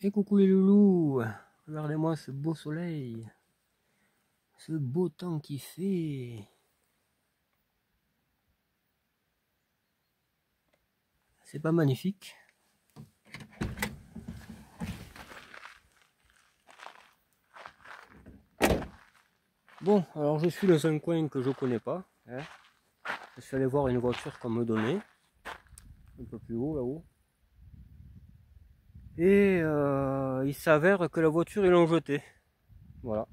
Et coucou les loulous, regardez-moi ce beau soleil, ce beau temps qu'il fait. C'est pas magnifique? Bon, alors je suis dans un coin que je connais pas. Hein. Je suis allé voir une voiture qu'on me donnait, un peu plus haut là-haut. Et il s'avère que la voiture ils l'ont jetée. Voilà.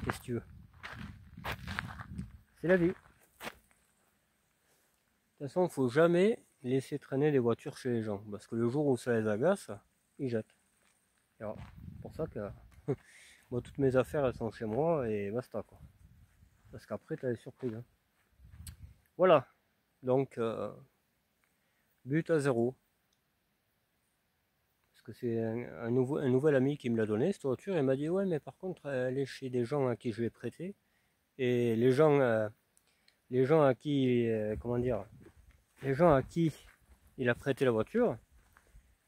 Qu'est-ce que tu veux? C'est la vie. De toute façon, il faut jamais laisser traîner des voitures chez les gens. Parce que le jour où ça les agace, ils jettent. C'est pour ça que moi, toutes mes affaires elles sont chez moi et basta quoi. Parce qu'après tu as des surprises. Hein. Voilà. Donc but à zéro. Parce que c'est un nouvel ami qui me l'a donné cette voiture. Il m'a dit ouais mais par contre elle est chez des gens à qui je l'ai prêté. Et les gens à qui comment dire, les gens à qui il a prêté la voiture.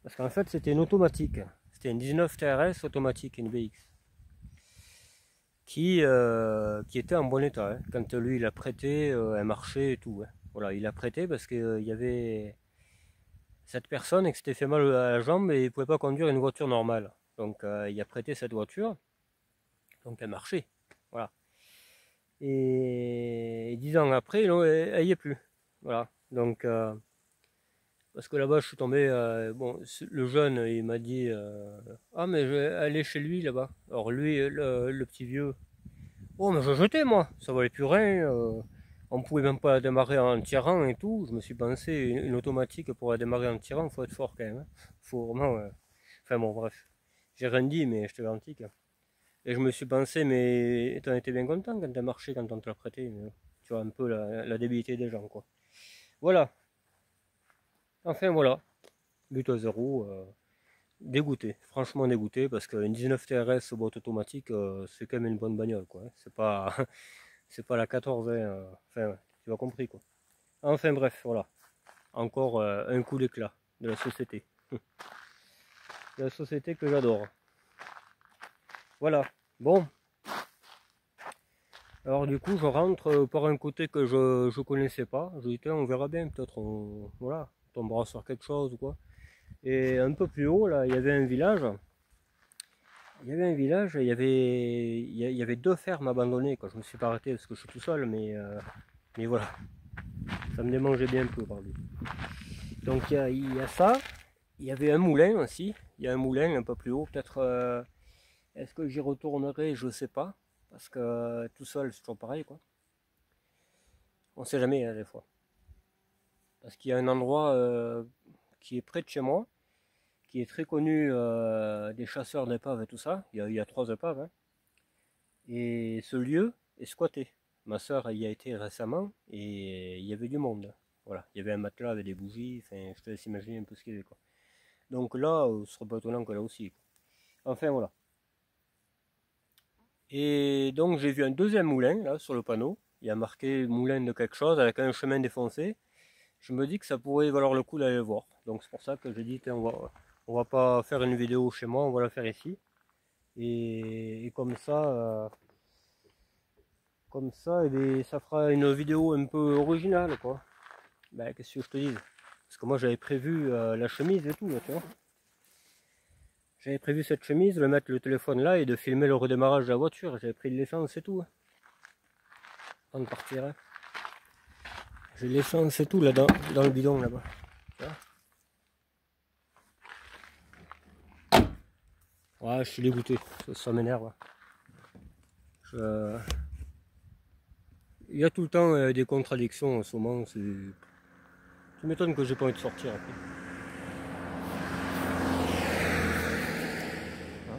Parce qu'en fait c'était une automatique. C'était une 19 TRS automatique, une BX. Qui était en bon état. Hein. Quand lui il a prêté, elle marchait et tout. Hein. Voilà, il a prêté parce qu'il y avait cette personne qui s'était fait mal à la jambe et il ne pouvait pas conduire une voiture normale. Donc il a prêté cette voiture, donc elle marchait. Voilà. Et 10 ans après, elle n'y est plus. Voilà. Donc parce que là-bas je suis tombé, bon, le jeune il m'a dit ah mais elle est chez lui là-bas. Alors lui, le petit vieux, oh, mais je jetais, moi, ça valait plus rien. On pouvait même pas la démarrer en tirant et tout. Je me suis pensé, une automatique pour la démarrer en tirant, il faut être fort quand même. Hein. Faut vraiment. Enfin bon, bref. J'ai rien dit, mais je te garantis que. Et je me suis pensé, mais t'en étais bien content quand t'as marché, quand on te l'a prêté. Mais, tu vois un peu la débilité des gens, quoi. Voilà. Enfin, voilà. But à zéro. Dégoûté. Franchement dégoûté, parce qu'une 19 TRS boîte automatique, c'est quand même une bonne bagnole, quoi. Hein. C'est pas. C'est pas la 14, hein, enfin, tu as compris quoi. Enfin bref, voilà. Encore un coup d'éclat de la société. De la société que j'adore. Voilà. Bon. Alors du coup, je rentre par un côté que je connaissais pas. Je dis, tiens, on verra bien, peut-être on, voilà, on tombera sur quelque chose ou quoi. Et un peu plus haut, là, il y avait un village. Il y avait un village, il y avait deux fermes abandonnées. Quoi. Je me suis pas arrêté parce que je suis tout seul, mais voilà. Ça me démangeait bien un peu, pardon. Donc il y a ça. Il y avait un moulin aussi. Il y a un moulin un peu plus haut. Peut-être est-ce que j'y retournerai? Je sais pas. Parce que tout seul, c'est toujours pareil, quoi. On sait jamais, hein, des fois. Parce qu'il y a un endroit qui est près de chez moi, qui est très connu des chasseurs d'épaves et tout ça. Il y a 3 épaves. Hein. Et ce lieu est squatté. Ma soeur y a été récemment et il y avait du monde. Voilà. Il y avait un matelas avec des bougies. Enfin, je te laisse imaginer un peu ce qu'il y avait, quoi. Donc là, ce serait pas étonnant que là aussi. Quoi. Enfin, voilà. Et donc j'ai vu un deuxième moulin là sur le panneau. Il y a marqué moulin de quelque chose avec un chemin défoncé. Je me dis que ça pourrait valoir le coup d'aller le voir. Donc c'est pour ça que j'ai dit on va pas faire une vidéo chez moi, on va la faire ici. Et comme ça, eh bien, ça fera une vidéo un peu originale quoi. Ben, qu'est-ce que je te dis? Parce que moi j'avais prévu la chemise et tout, tu vois. J'avais prévu cette chemise, de mettre le téléphone là et de filmer le redémarrage de la voiture. J'avais pris de l'essence et tout. Hein, avant de partir. Hein. J'ai l'essence et tout là-dedans, dans le bidon là-bas. Ouais, je suis dégoûté, ça m'énerve. Hein. Je... Il y a tout le temps des contradictions en ce moment. Tu m'étonnes que j'ai pas envie de sortir après. Ah.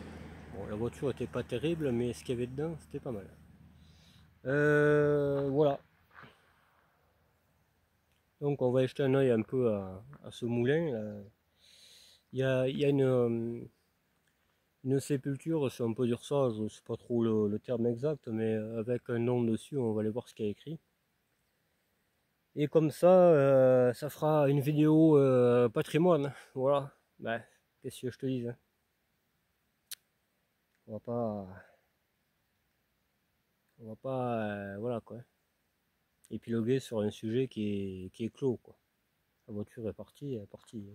Bon, la voiture était pas terrible, mais ce qu'il y avait dedans, c'était pas mal. Voilà. Donc on va jeter un oeil un peu à ce moulin. Là. Il y a une sépulture, si on peut dire ça, je ne sais pas trop le terme exact, mais avec un nom dessus, on va aller voir ce qu'il y a écrit. Et comme ça fera une vidéo patrimoine. Voilà. Ben, qu'est-ce que je te dis, hein. On va pas, voilà quoi, épiloguer sur un sujet qui est clos, quoi. La voiture est partie, elle est partie.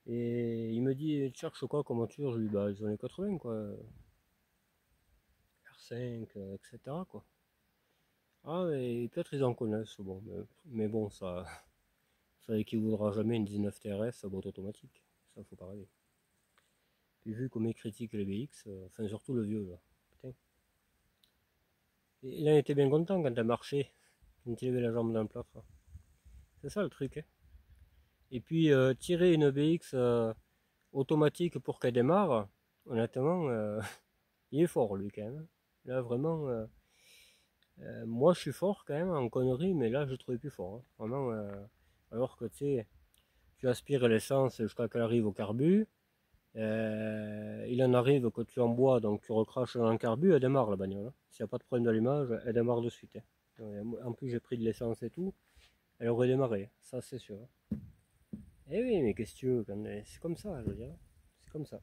Et il me dit, tu cherches quoi comme voiture? Je lui dis, bah, les années 80, quoi. R5, etc., quoi. Ah, mais peut-être ils en connaissent, bon, mais bon, ça équivaudra jamais une 19 TRS à boîte automatique. Ça, faut pas rêver. Puis vu comme ils critiquent les BX, enfin, surtout le vieux, là. Putain. Et il en était bien content quand elle marchait, quand il avait la jambe dans le plâtre. C'est ça le truc, hein. Et puis, tirer une BX automatique pour qu'elle démarre, honnêtement, il est fort, lui, quand même. Là, vraiment, moi, je suis fort, quand même, en conneries, mais là, je trouvais plus fort, hein. Vraiment, alors que, tu sais, tu aspires l'essence jusqu'à qu'elle arrive au carbu, il en arrive que tu en bois, donc tu recraches dans le carbu, elle démarre, la bagnole, hein. S'il n'y a pas de problème d'allumage, elle démarre de suite, hein. En plus, j'ai pris de l'essence et tout, elle aurait démarré, ça, c'est sûr. Eh oui, mais qu'est-ce que tu veux, c'est comme ça, je veux dire, c'est comme ça.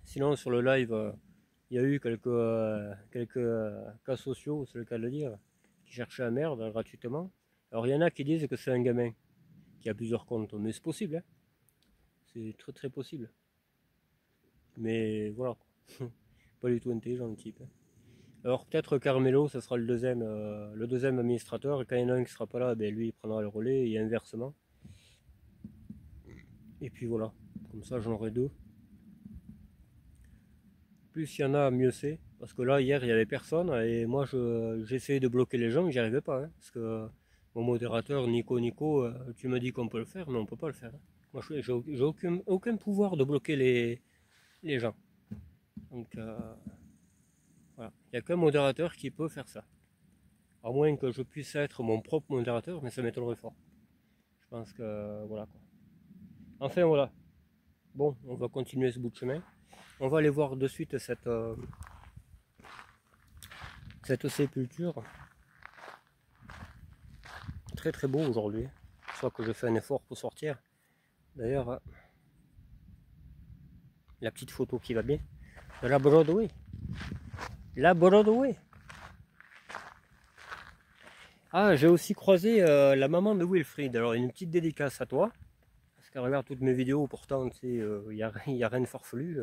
Sinon, sur le live, il y a eu quelques cas sociaux, c'est le cas de le dire, qui cherchaient à merde gratuitement. Alors, il y en a qui disent que c'est un gamin qui a plusieurs comptes, mais c'est possible, hein. C'est très très possible. Mais voilà, pas du tout intelligent le type, hein. Alors peut-être Carmelo, ce sera le deuxième administrateur, et quand il y en a un qui sera pas là, ben lui il prendra le relais, et inversement. Et puis voilà, comme ça j'en aurai deux. Plus il y en a, mieux c'est. Parce que là, hier, il n'y avait personne, et moi j'essayais de bloquer les gens, mais j'y arrivais pas, hein. Parce que mon modérateur, Nico, tu me dis qu'on peut le faire, mais on peut pas le faire, hein. Moi j'ai aucun pouvoir de bloquer les gens. Donc voilà, il n'y a qu'un modérateur qui peut faire ça. À moins que je puisse être mon propre modérateur, mais ça m'étonnerait fort. Je pense que voilà quoi. Enfin voilà. Bon, on va continuer ce bout de chemin. On va aller voir de suite cette sépulture. Très très beau aujourd'hui. Je crois que je fais un effort pour sortir. D'ailleurs, la petite photo qui va bien. De la Broadway. La Broadway. Ah, j'ai aussi croisé la maman de Wilfried. Alors, une petite dédicace à toi. Parce qu'elle regarde toutes mes vidéos. Pourtant, il n'y a rien de farfelu.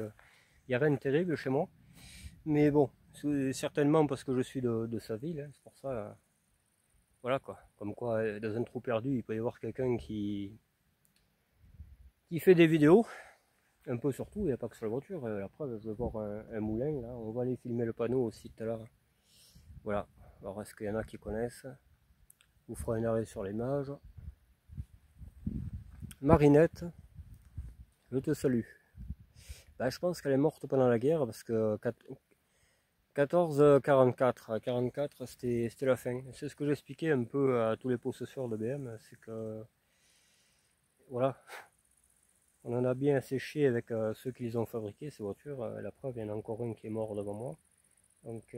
Il n'y a rien de terrible chez moi. Mais bon, certainement parce que je suis de sa ville. Hein, c'est pour ça. Voilà quoi. Comme quoi, dans un trou perdu, il peut y avoir quelqu'un qui fait des vidéos. Un peu surtout, il n'y a pas que sur la voiture. La preuve, je vais voir un moulin. Là. On va aller filmer le panneau aussi tout à l'heure. Voilà. Alors, est-ce qu'il y en a qui connaissent? Je vous ferai un arrêt sur l'image. Marinette, je te salue. Bah, je pense qu'elle est morte pendant la guerre parce que 14-44, 44 c'était la fin. C'est ce que j'expliquais un peu à tous les possesseurs de BM, c'est que voilà, on en a bien séché avec ceux qui les ont fabriqués ces voitures. La preuve, il y en a encore un qui est mort devant moi. Donc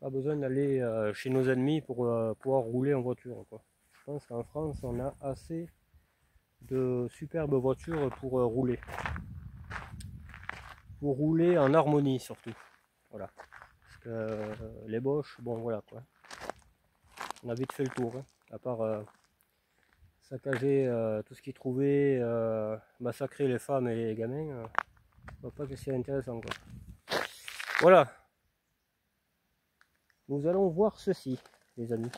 pas besoin d'aller chez nos ennemis pour pouvoir rouler en voiture, quoi. Je pense qu'en France on a assez de superbes voitures pour rouler. Pour rouler en harmonie surtout. Voilà. Parce que les Bosch, bon voilà quoi. On a vite fait le tour, hein. À part saccager tout ce qu'ils trouvaient, massacrer les femmes et les gamins, je vois pas que c'est intéressant quoi. Voilà. Nous allons voir ceci, les amis.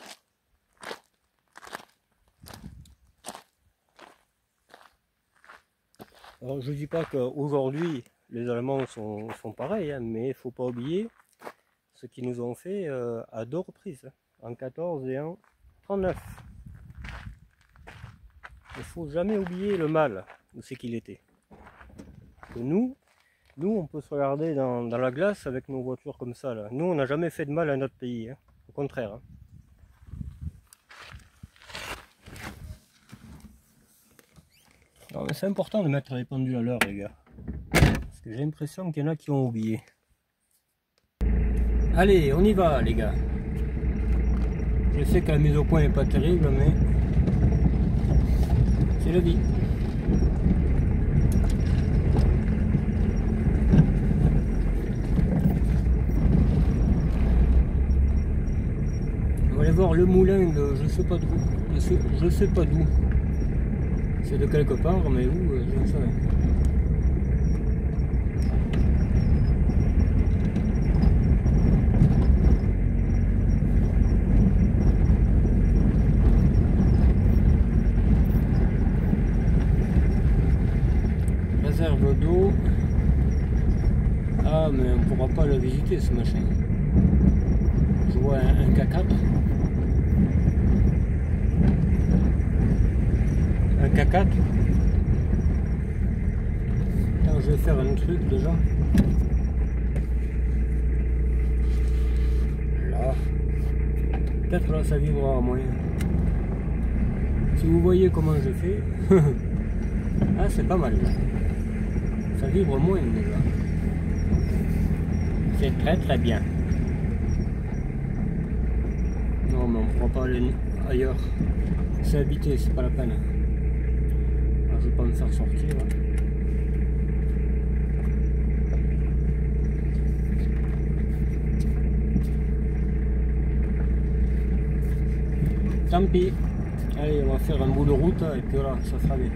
Alors je dis pas qu'aujourd'hui les Allemands sont pareils, hein, mais il faut pas oublier ce qu'ils nous ont fait à deux reprises, en 14 et en 39. Il faut jamais oublier le mal où c'est qu'il était. Que nous on peut se regarder dans la glace avec nos voitures comme ça là. Nous on n'a jamais fait de mal à notre pays, hein. Au contraire, hein. C'est important de mettre les pendules à l'heure les gars. Parce que j'ai l'impression qu'il y en a qui ont oublié. Allez, on y va les gars. Je sais que la mise au point n'est pas terrible, mais C'est la vie. On va aller voir le moulin de je sais pas d'où. Je sais pas d'où. C'est de quelque part, mais où, je ne sais pas. Réserve d'eau. Ah, mais on ne pourra pas le visiter ce machin. Je vois un K4. Un K4. Attends, je vais faire un truc déjà. Là. Peut-être là ça vibrera moins. Si vous voyez comment je fais. Ah, c'est pas mal là. Ça vibre moins déjà. C'est très très bien. Non, mais on ne pourra pas aller ailleurs. C'est habité, c'est pas la peine. Alors, je vais pas me faire sortir. Là. Tant pis. Allez, on va faire un bout de route et puis voilà, ça sera bien.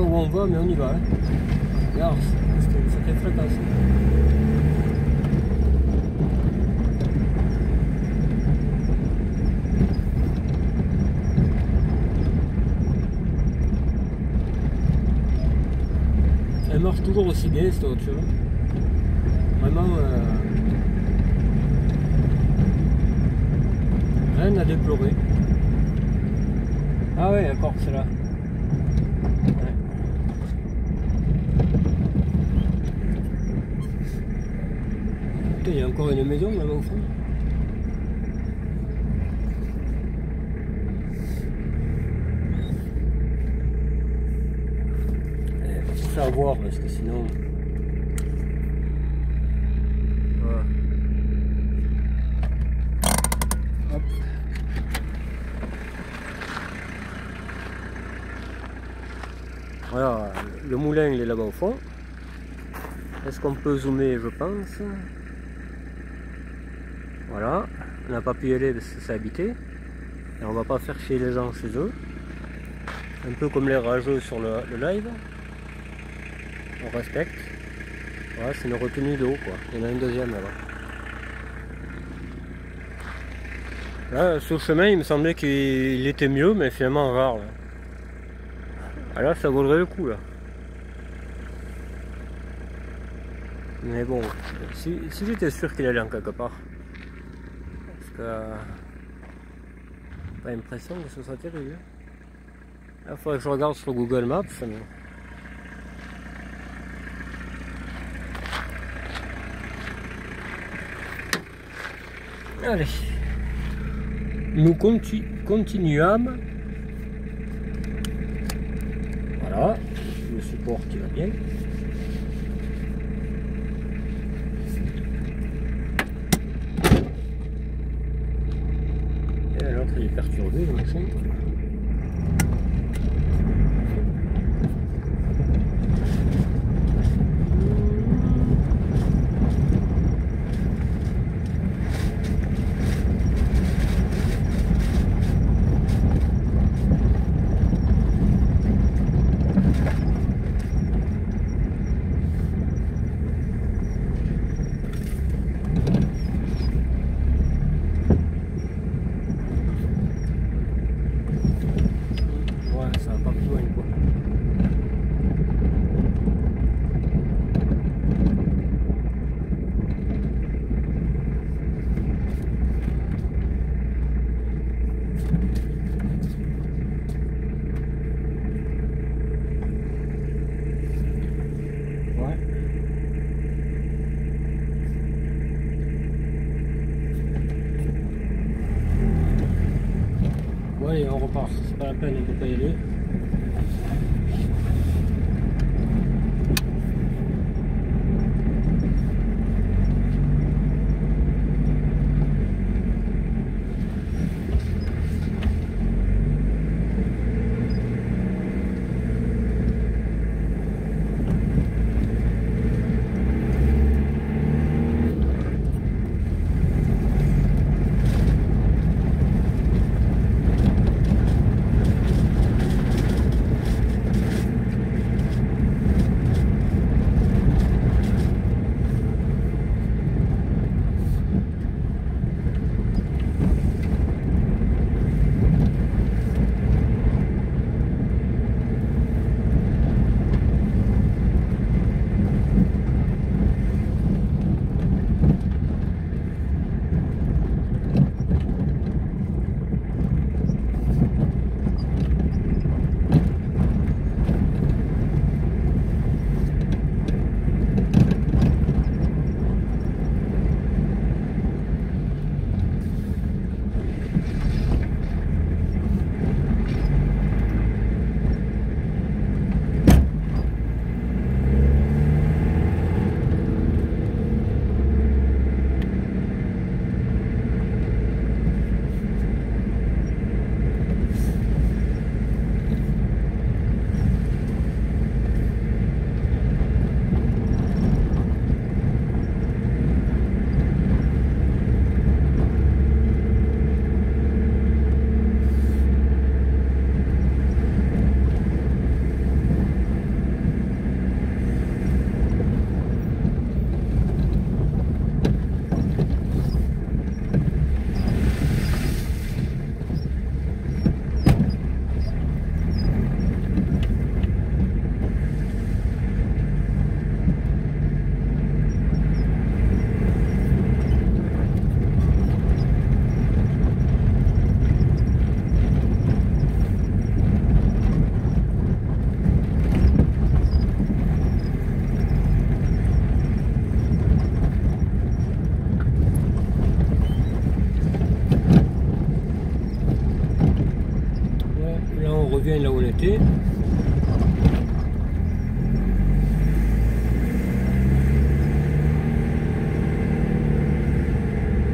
On va, mais on y va. Hein. Regarde, ça fait fréquence. Elle marche toujours aussi bien cette voiture. Vraiment, rien à déplorer. Ah ouais, d'accord, c'est là. Il y a encore une maison là-bas au fond. Faut faire voir parce que sinon. Voilà. Hop. Voilà, le moulin il est là-bas au fond. Est-ce qu'on peut zoomer? Je pense. Voilà, on n'a pas pu y aller parce que c'est habité. Et on va pas faire chier les gens chez eux. Un peu comme les rageux sur le live. On respecte. Voilà, c'est une retenue d'eau quoi. Il y en a une deuxième là-bas. Là, ce chemin, il me semblait qu'il était mieux, mais finalement rare. Là. Ah, là, ça vaudrait le coup là. Mais bon, si j'étais sûr qu'il allait en quelque part. Pas l'impression que ce soit terrible. Il faudrait que je regarde sur Google Maps. Mais... Allez, nous continuons. Voilà, le support qui va bien. peine, on ne peut pas y aller. Revient là où on était.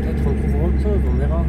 Peut-être on trouvera autre chose, on verra.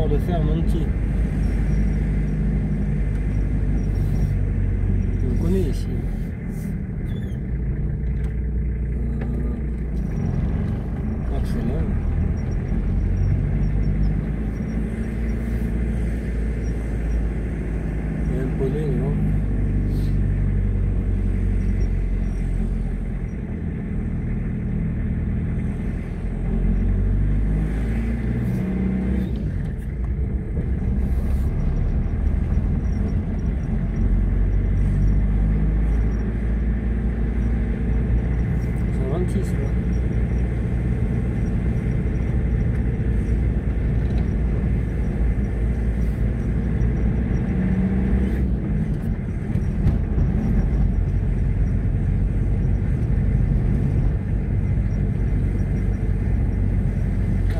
De ferme entier. Je le connais ici. Excellent. Il y a un poney, non?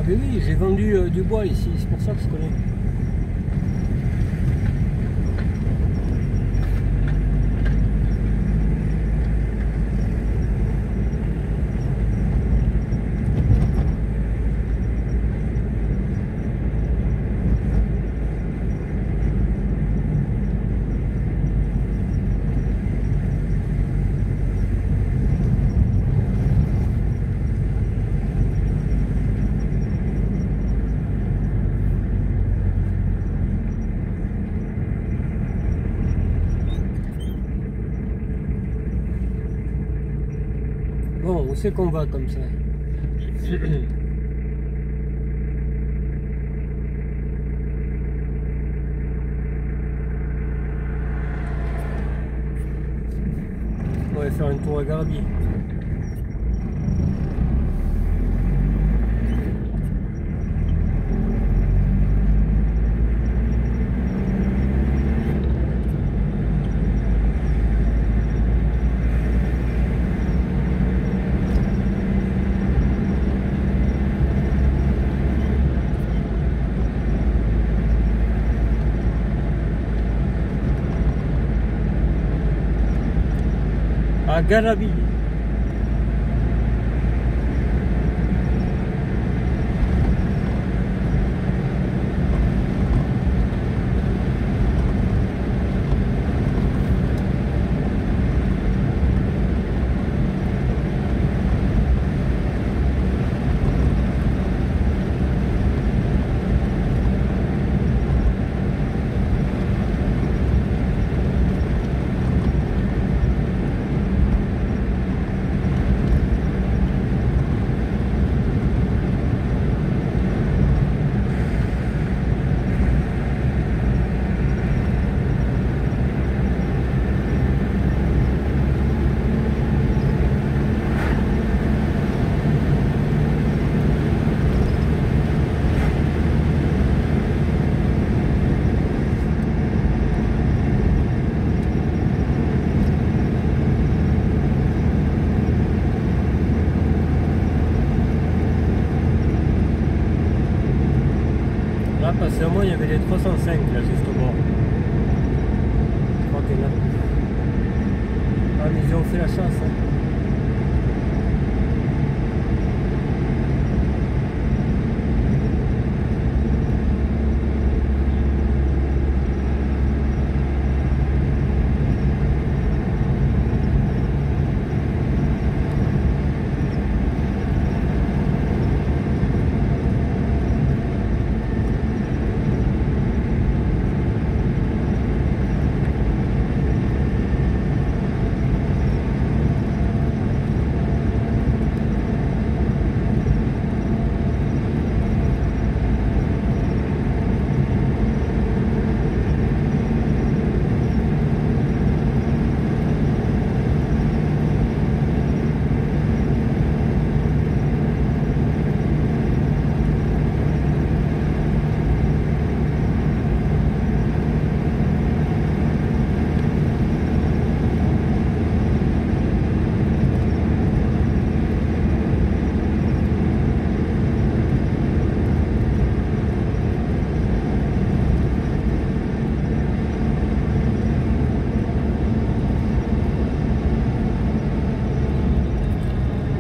mais oui, j'ai vendu du bois ici, c'est pour ça que je connais. Bon, où c'est qu'on va comme ça? On va faire un tour à Garabi. À Garabi. Là, passez-moi, il y avait les 305 là juste au bord. Je crois qu'il y en a plus. Ah, mais ils ont fait la chasse. Hein.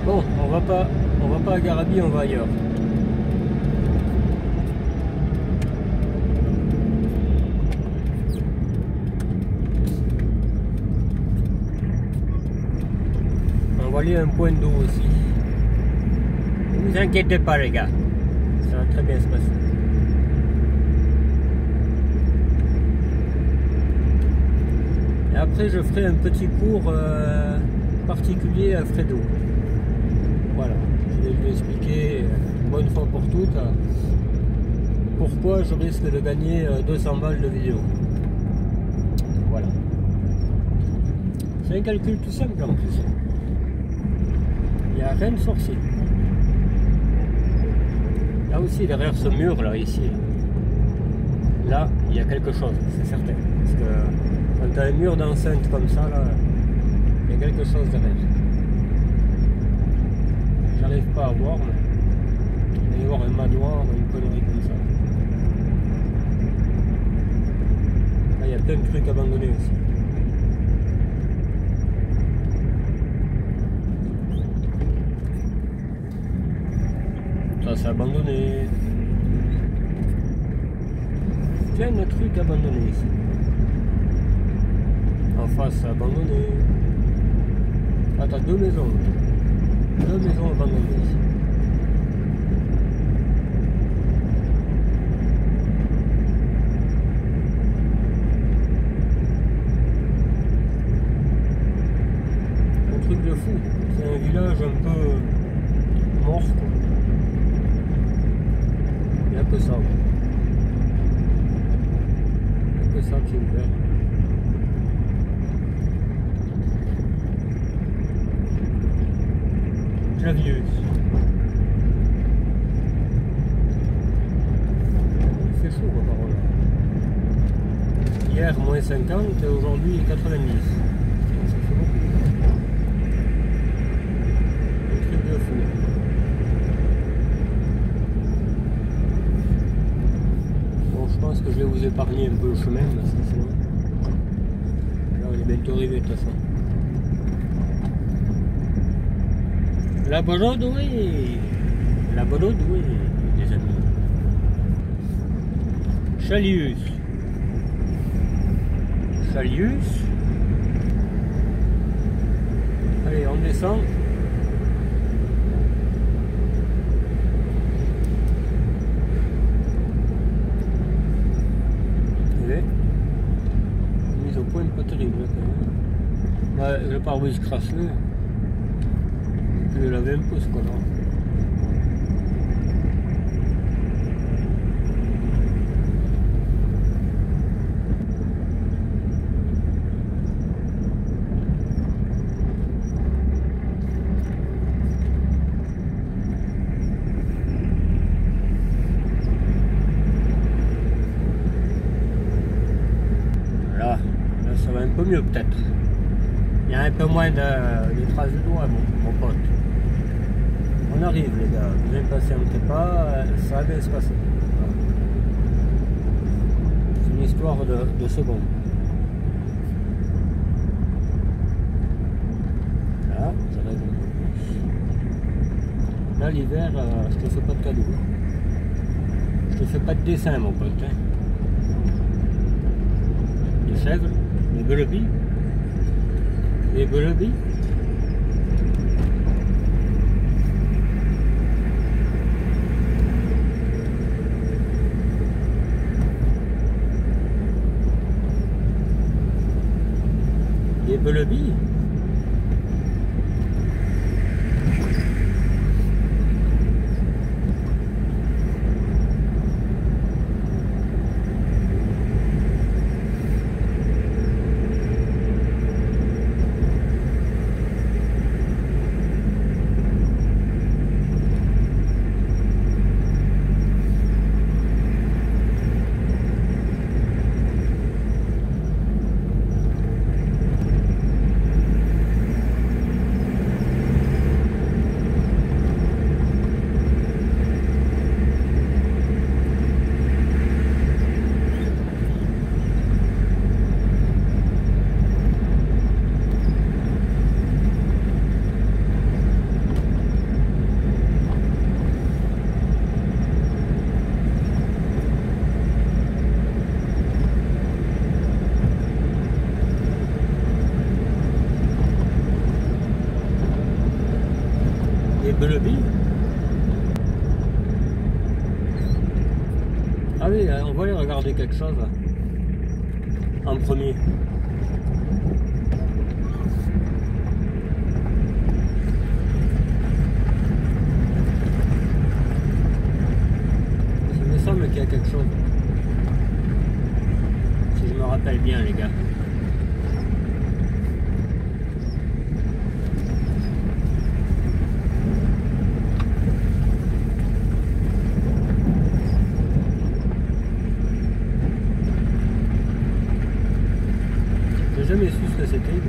Bon, on va pas à Garabi, on va ailleurs. On va aller à un point d'eau aussi. Ne vous inquiétez pas les gars, ça va très bien se passer. Et après je ferai un petit cours particulier à Fredo. Voilà, je vais lui expliquer une bonne fois pour toutes pourquoi je risque de gagner 200 balles de vidéo. Voilà. C'est un calcul tout simple en plus. Il n'y a rien de sorcier. Là aussi, derrière ce mur là, ici, là, il y a quelque chose, c'est certain. Parce que quand tu as un mur d'enceinte comme ça, là, il y a quelque chose derrière. J'arrive pas à voir, mais va y avoir un manoir, une connerie comme ça. Là, il y a plein de trucs abandonnés aussi. Ça, c'est abandonné. Plein de trucs abandonnés ici. En face, c'est abandonné. Ah, t'as deux maisons. Deux maisons abandonnées ici. Un truc de fou. C'est un village un peu mort, quoi. Il n'y a que ça. Il n'y a que ça qui est ouvert. Clavius. Il fait chaud, par parole. Hier, moins 50, et aujourd'hui, 90. Ça fait beaucoup. Un truc de fou. Bon, je pense que je vais vous épargner un peu le chemin, parce que sinon... Là, on est bientôt arrivé, de toute façon. La Bolodoué, la Bolodoué, les amis. Chalius. Chalius. Allez, on descend. Vous voyez, mise au point pas terrible quand même. Ouais, le pare-brise crasseux. Je vais laver un peu ce connard. Voilà, là ça va un peu mieux peut-être. Il y a un peu moins de traces de doigts, mon pote. On arrive les gars, vous impatientez pas, ça va bien se passer. C'est une histoire de secondes. Là, j'arrive. Là l'hiver, je te fais pas de cadeau. Je te fais pas de dessin mon pote. Hein. Les chèvres, les brebis. Les brebis. Les brebis. Brebis. Ah oui, on va aller regarder quelque chose là. En premier. Il me semble qu'il y a quelque chose. Si je me rappelle bien les gars. J'ai jamais su ce que c'était.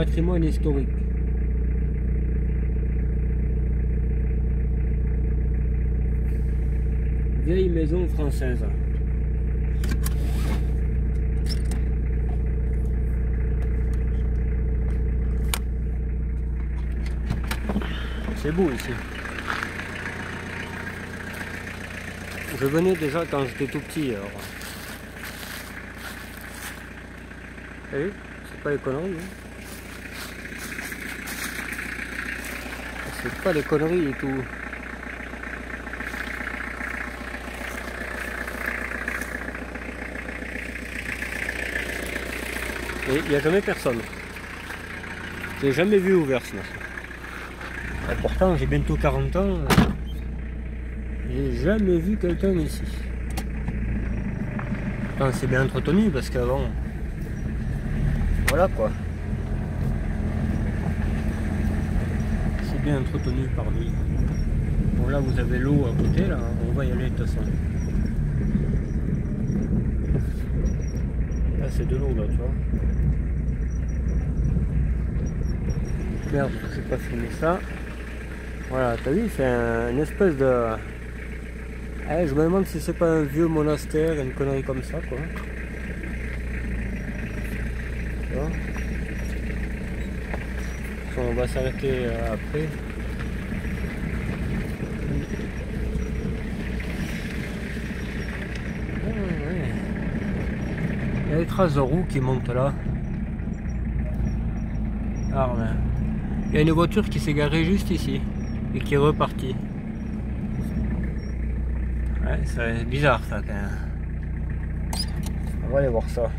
patrimoine historique. Vieille maison française. C'est beau ici. Je venais déjà quand j'étais tout petit. Alors. Vous voyez, c'est pas les conneries. Hein. C'est pas les conneries et tout. Et il n'y a jamais personne. J'ai jamais vu ouvert ce machin. Et pourtant j'ai bientôt 40 ans. J'ai jamais vu quelqu'un ici. Enfin, c'est bien entretenu parce qu'avant. Voilà quoi. C'est bien entretenu par lui. Bon là vous avez l'eau à côté là, on va y aller de toute façon. Là c'est de l'eau là tu vois. Merde, j'ai pas filmé ça. Voilà, t'as vu, c'est une espèce de... Eh, je me demande si c'est pas un vieux monastère, une connerie comme ça, quoi. Tu vois. On va s'arrêter après. Ah, ouais. Il y a des traces de roues qui montent là. Ah, ouais. Il y a une voiture qui s'est garée juste ici et qui est repartie. Ouais, c'est bizarre ça quand même. On va aller voir ça.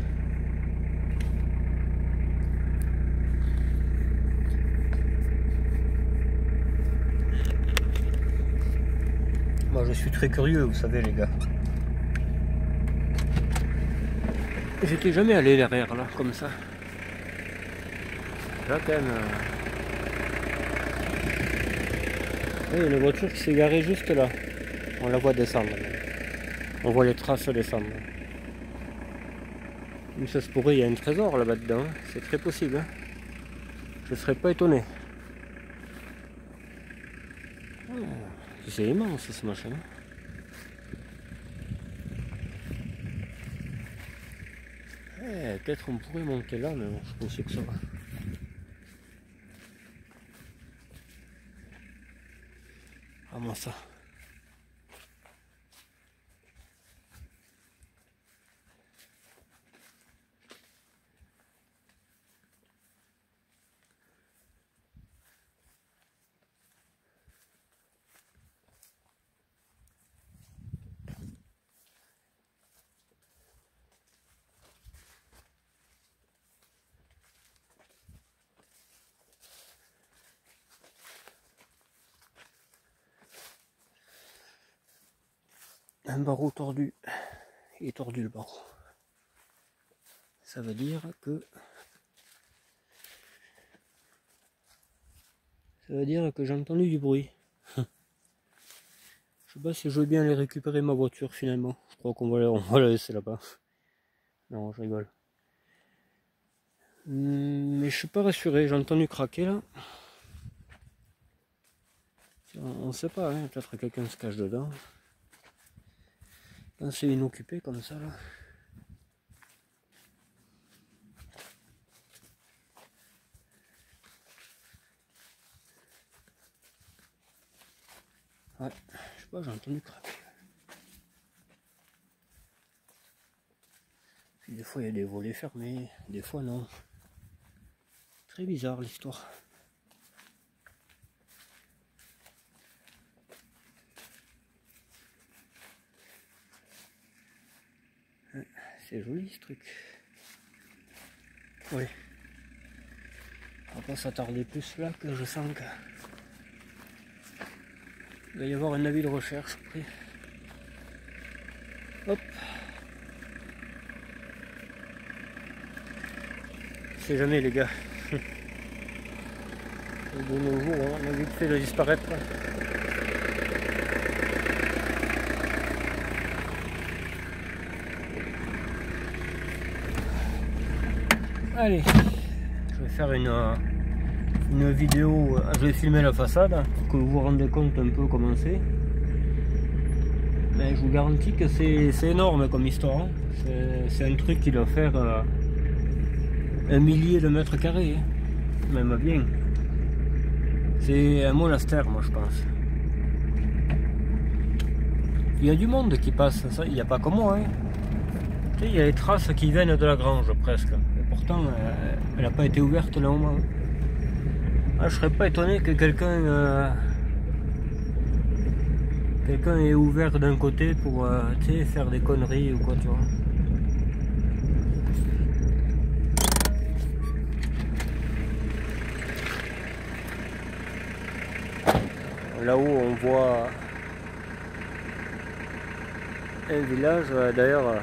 Moi je suis très curieux, vous savez les gars. J'étais jamais allé derrière là, comme ça. Là quand même... Il y a une voiture qui s'est garée juste là. On la voit descendre. On voit les traces descendre. Mais ça se pourrait, il y a un trésor là-bas dedans. C'est très possible. Hein. Je ne serais pas étonné. Oh, c'est immense ce machin. Eh, peut-être on pourrait monter là, mais bon, je pensais que ça va. Ah, moi ça. Un barreau tordu. Il est tordu le barreau. Ça veut dire que... j'ai entendu du bruit. Je sais pas si je veux bien aller récupérer ma voiture finalement. Je crois qu'on va la laisser là-bas. Non, je rigole. Mais je suis pas rassuré, j'ai entendu craquer là. On sait pas, hein, peut-être quelqu'un se cache dedans. Quand c'est inoccupé comme ça là. Ouais, je sais pas, j'ai entendu craquer. Puis des fois il y a des volets fermés, des fois non. Très bizarre l'histoire. C'est joli ce truc. Oui. On va pas s'attarder plus là que je sens que... Il va y avoir un avis de recherche après. Hop. Je sais jamais les gars. De nos jours, on a vite fait de disparaître. Allez, je vais faire une vidéo, je vais filmer la façade pour que vous vous rendez compte un peu comment c'est. Mais je vous garantis que c'est énorme comme histoire. Hein. C'est un truc qui doit faire 1 millier de mètres carrés, hein. Même bien. C'est un monastère, moi je pense. Il y a du monde qui passe, ça, il n'y a pas que moi. Hein. Tu sais, il y a les traces qui viennent de la grange presque. Et pourtant, elle n'a pas été ouverte là au moment. Ah, je serais pas étonné que quelqu'un ait ouvert d'un côté pour tu sais, faire des conneries ou quoi, tu vois. Là-haut, on voit un village. D'ailleurs,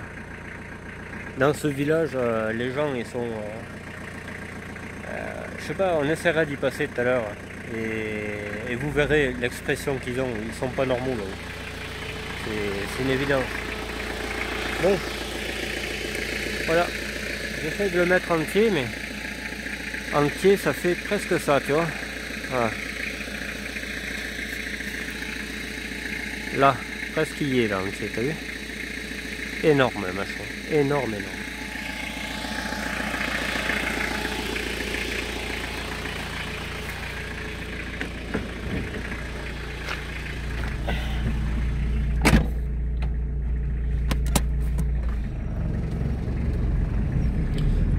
dans ce village, les gens, ils sont... je sais pas, on essaiera d'y passer tout à l'heure. Et vous verrez l'expression qu'ils ont. Ils sont pas normaux là-haut. C'est une évidence. Bon. Voilà. J'essaie de le mettre entier, mais... entier, ça fait presque ça, tu vois. Voilà. Là, presque il y est là, entier, t'as vu? Énorme, machin. Énorme, énorme.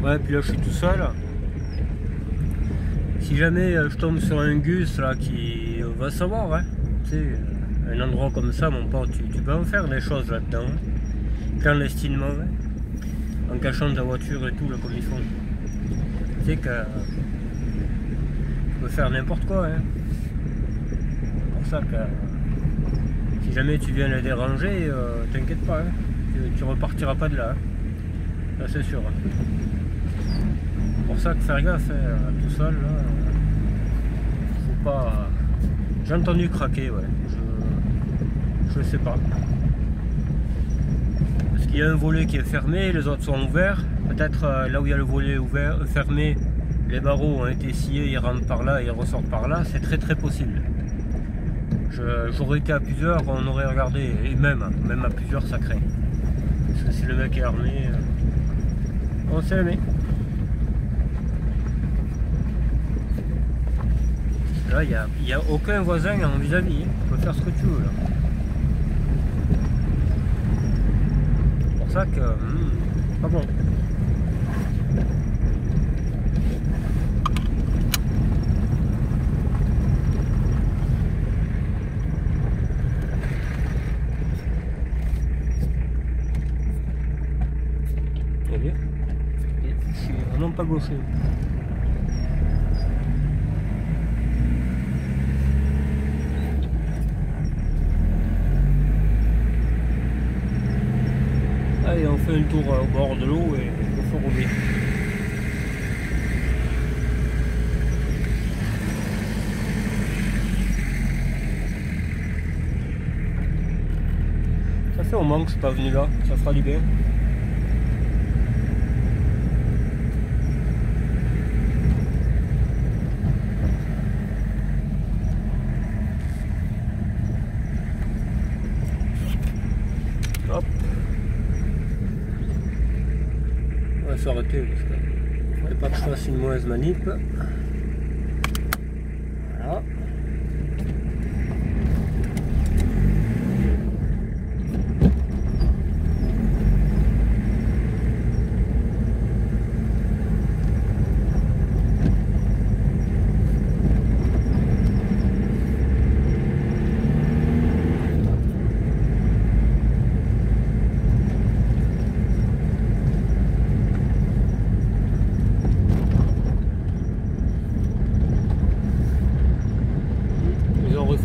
Ouais, puis là je suis tout seul. Si jamais je tombe sur un gus là qui va savoir, hein, tu sais, un endroit comme ça, mon pote, tu peux en faire des choses là-dedans, hein, clandestinement, hein, en cachant ta voiture et tout, là, comme ils font. Tu sais que tu peux faire n'importe quoi. Hein. C'est pour ça que si jamais tu viens le déranger, t'inquiète pas, hein, tu repartiras pas de là. Hein. Ça c'est sûr. Hein. C'est pour ça que faire gaffe, tout seul, là, faut pas... J'ai entendu craquer, ouais, je sais pas. Parce qu'il y a un volet qui est fermé, les autres sont ouverts. Peut-être là où il y a le volet ouvert, fermé, les barreaux ont été sciés, ils rentrent par là et ils ressortent par là, c'est très possible. J'aurais été à plusieurs, on aurait regardé, et même à plusieurs ça craint. Parce que si le mec est armé, on sait aimer. Là, il n'y a aucun voisin en vis-à-vis, hein. Tu peux faire ce que tu veux là. C'est pour ça que pas bon. Très bien. Je suis vraiment pas gaucher. Allez, on fait un tour au bord de l'eau et au fort rouler. Ça fait un moment que je suis pas venu là, ça fera du bien. Hop. On va s'arrêter parce que il ne faudrait pas que je fasse une mauvaise manip. Voilà.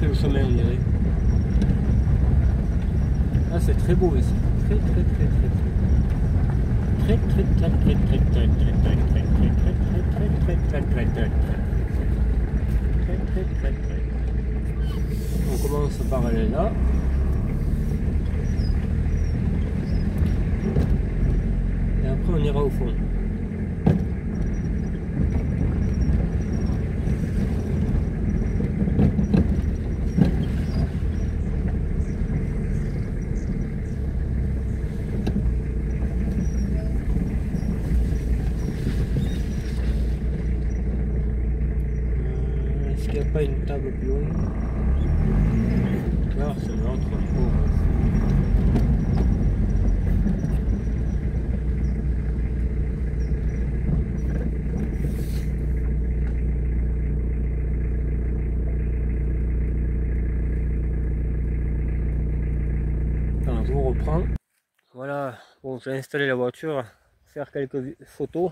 Le chemin, on dirait. Ah, c'est très beau ici. Très. On commence par aller là. Et après on ira au fond. pas une table plus haute. Alors c'est l'autre. Alors je vous reprends. Voilà, bon j'ai installé la voiture, faire quelques photos.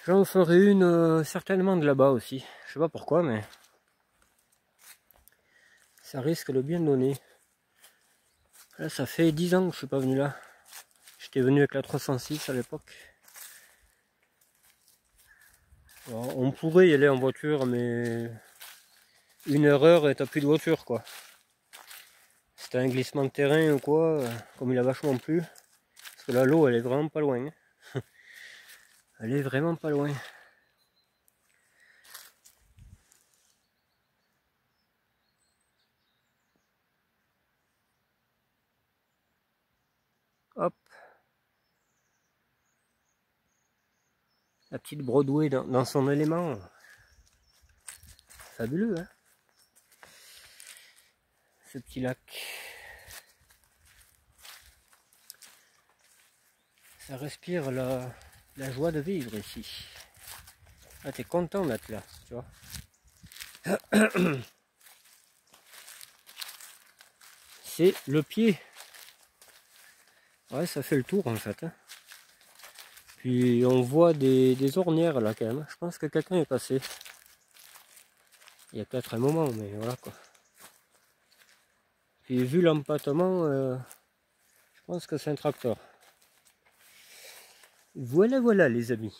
J'en ferai une certainement de là-bas aussi. Je sais pas pourquoi, mais ça risque de bien donner. Là, ça fait 10 ans que je suis pas venu là. J'étais venu avec la 306 à l'époque. On pourrait y aller en voiture, mais une erreur et t'as plus de voiture quoi. C'était un glissement de terrain ou quoi, comme il a vachement plu. Parce que là, l'eau elle est vraiment pas loin. Elle est vraiment pas loin. Hop. La petite Broadway dans son élément. Fabuleux, hein, ce petit lac. Ça respire la joie de vivre ici. Ah, t'es content d'être là, tu vois. C'est le pied. Ouais, ça fait le tour en fait. Hein. Puis on voit des ornières là quand même. Je pense que quelqu'un est passé. Il y a peut-être un moment, mais voilà quoi. Puis vu l'empattement, je pense que c'est un tracteur. Voilà, voilà les amis.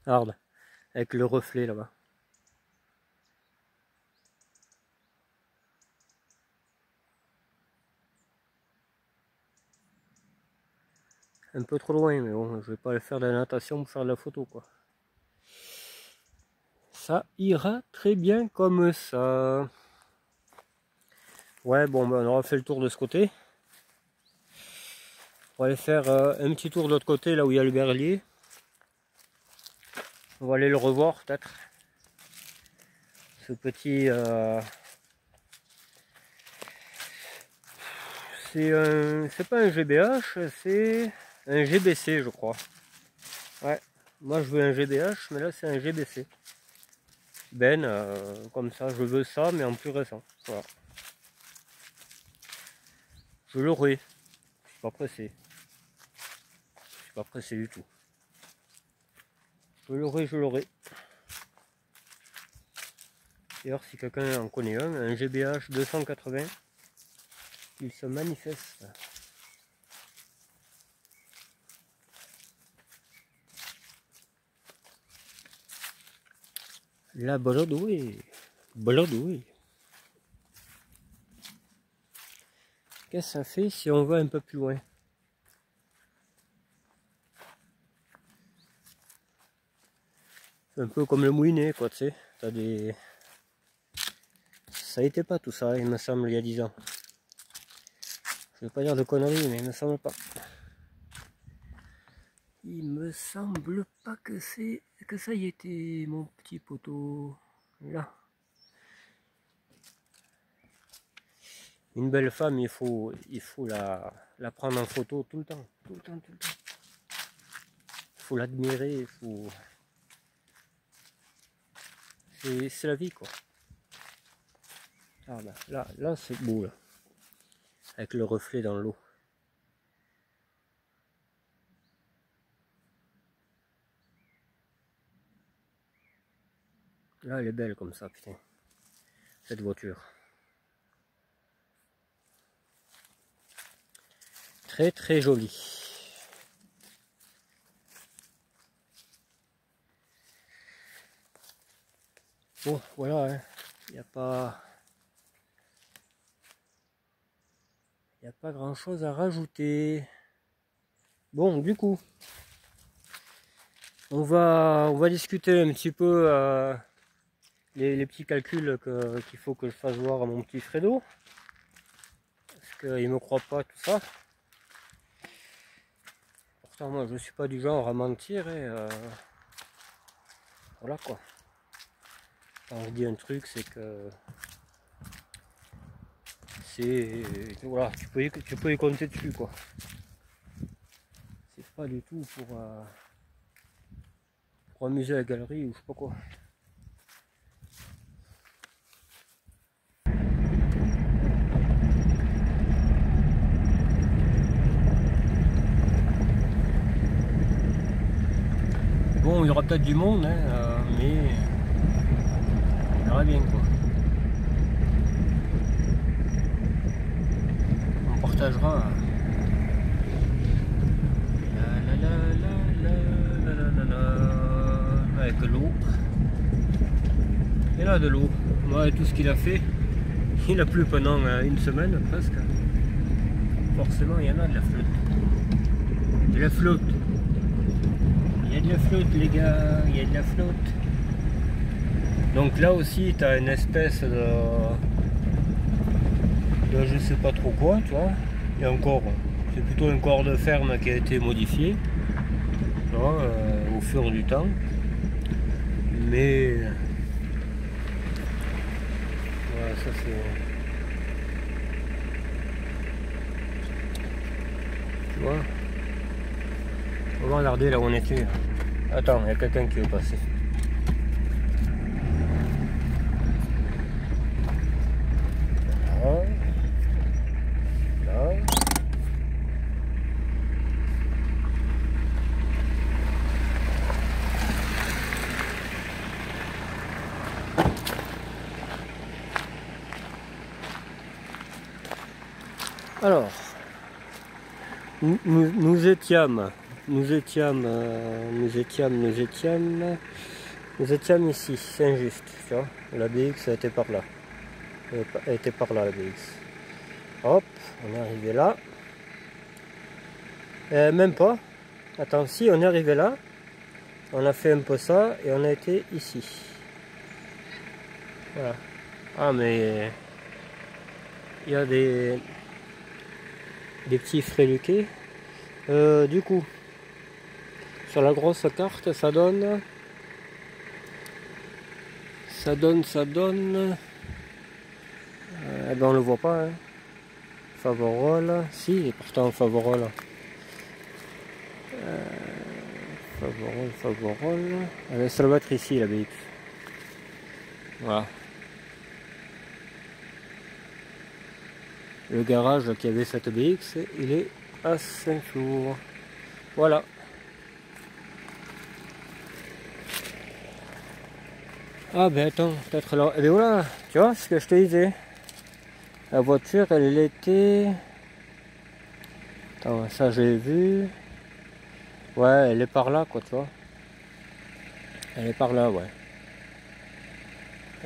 Regarde, avec le reflet là-bas. Un peu trop loin, mais bon, je vais pas le faire de la natation pour faire de la photo quoi. Ça ira très bien comme ça. Ouais, bon, ben, on aura fait le tour de ce côté. On va aller faire un petit tour de l'autre côté, là où il y a le berlier. On va aller le revoir peut-être. Ce petit... c'est pas un GBH, c'est un GBC je crois. Ouais, moi je veux un GBH, mais là c'est un GBC. Ben, comme ça, je veux ça, mais en plus récent. Voilà. Je l'aurai. Je suis pas pressé. Je suis pas pressé du tout. Je l'aurai, je l'aurai. D'ailleurs, si quelqu'un en connaît un GBH 280, il se manifeste. La Broadway. Broadway. Qu'est-ce que ça fait si on va un peu plus loin? C'est un peu comme le Moulinet, quoi, tu sais. T'as des... Ça n'était pas tout ça, il me semble, il y a 10 ans. Je vais pas dire de conneries, mais il me semble pas. Il me semble pas que ça y était, mon petit poteau. Là. Une belle femme, il faut la prendre en photo tout le temps. Tout le temps, tout le temps. Il faut l'admirer, il faut... C'est la vie, quoi. Ah ben, là c'est beau, là. Avec le reflet dans l'eau. Là, elle est belle comme ça, putain. Cette voiture. Très très jolie. Bon, voilà, hein. Il n'y a pas... Il n'y a pas grand chose à rajouter. Bon, du coup, on va discuter un petit peu les petits calculs qu'il faut que je fasse voir à mon petit Fredo. Parce qu'il ne me croit pas tout ça. Pourtant moi je suis pas du genre à mentir et voilà quoi. Quand je dis un truc c'est que c'est voilà, tu peux y compter dessus quoi. C'est pas du tout pour amuser la galerie ou je sais pas quoi. Bon, il y aura peut-être du monde, hein, mais on verra bien quoi. On partagera. Avec l'eau. Et là de l'eau. Moi, tout ce qu'il a fait, il a plu pendant une semaine presque. Forcément, il y en a de la flotte. De la flotte. Il y a de la flotte, les gars. Il y a de la flotte. Donc là aussi, tu as une espèce de je sais pas trop quoi, tu vois. Et encore, c'est plutôt un corps de ferme qui a été modifié, tu vois, au fur du temps. Mais voilà, ça c'est. Tu vois. On va regarder là où on était. Attends, il y a quelqu'un qui veut passer. Là. Là. Alors, nous étions ici, Saint-Just, tu vois, la BX a été par là, elle était par là la BX. Hop, on est arrivé là, même pas, attends, si on est arrivé là, on a fait un peu ça et on a été ici, voilà. Ah mais il y a des petits fréluquets. Du coup, sur la grosse carte, ça donne. Eh ben on le voit pas. Hein. Favorol, si, pourtant Favorol. Favorol. Ça doit être ici la BX. Voilà. Le garage qui avait cette BX, il est à Saint-Flour. Voilà. Ah ben attends, peut-être là. Et bien voilà, tu vois ce que je te disais. La voiture, elle était. Attends, ça j'ai vu. Ouais, elle est par là, quoi, tu vois. Elle est par là, ouais.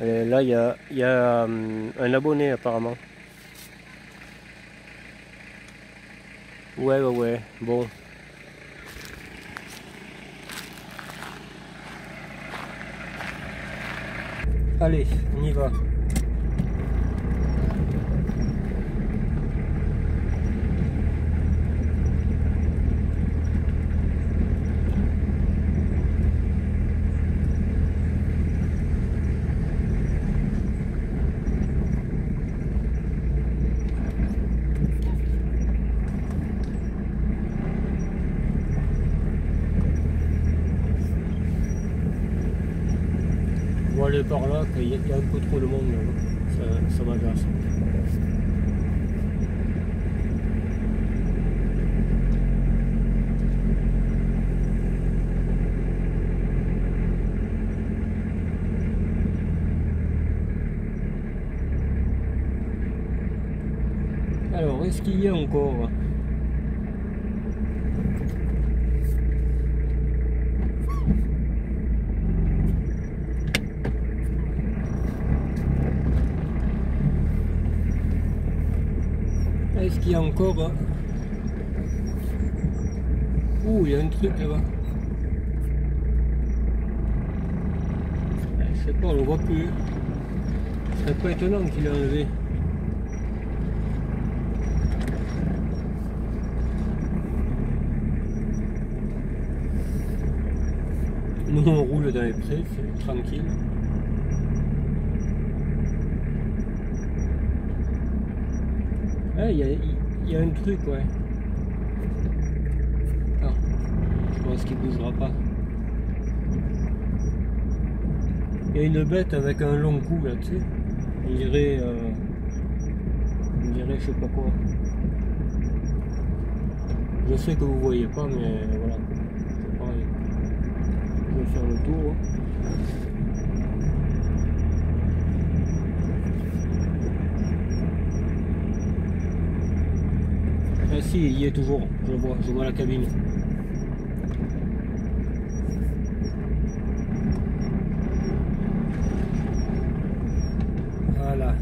Et là, il y a un abonné apparemment. Ouais, bon. Allez, on y va. On va aller par là, qu'il y a un peu trop de monde là. Ça m'agace. Alors, est-ce qu'il y a encore? Est-ce qu'il y a encore? Ouh, il y a un truc là-bas. Je sais pas, on le voit plus. Ce serait pas étonnant qu'il ait enlevé. Nous on roule dans les prés, c'est tranquille. Ah, il y a un truc, ouais. Ah, je pense qu'il bougera pas. Il y a une bête avec un long cou là, tu sais. On dirait je sais pas quoi. Je sais que vous voyez pas, mais voilà. C'est pareil. Je vais faire le tour. Ah si, il y est toujours. Je vois la cabine. Voilà.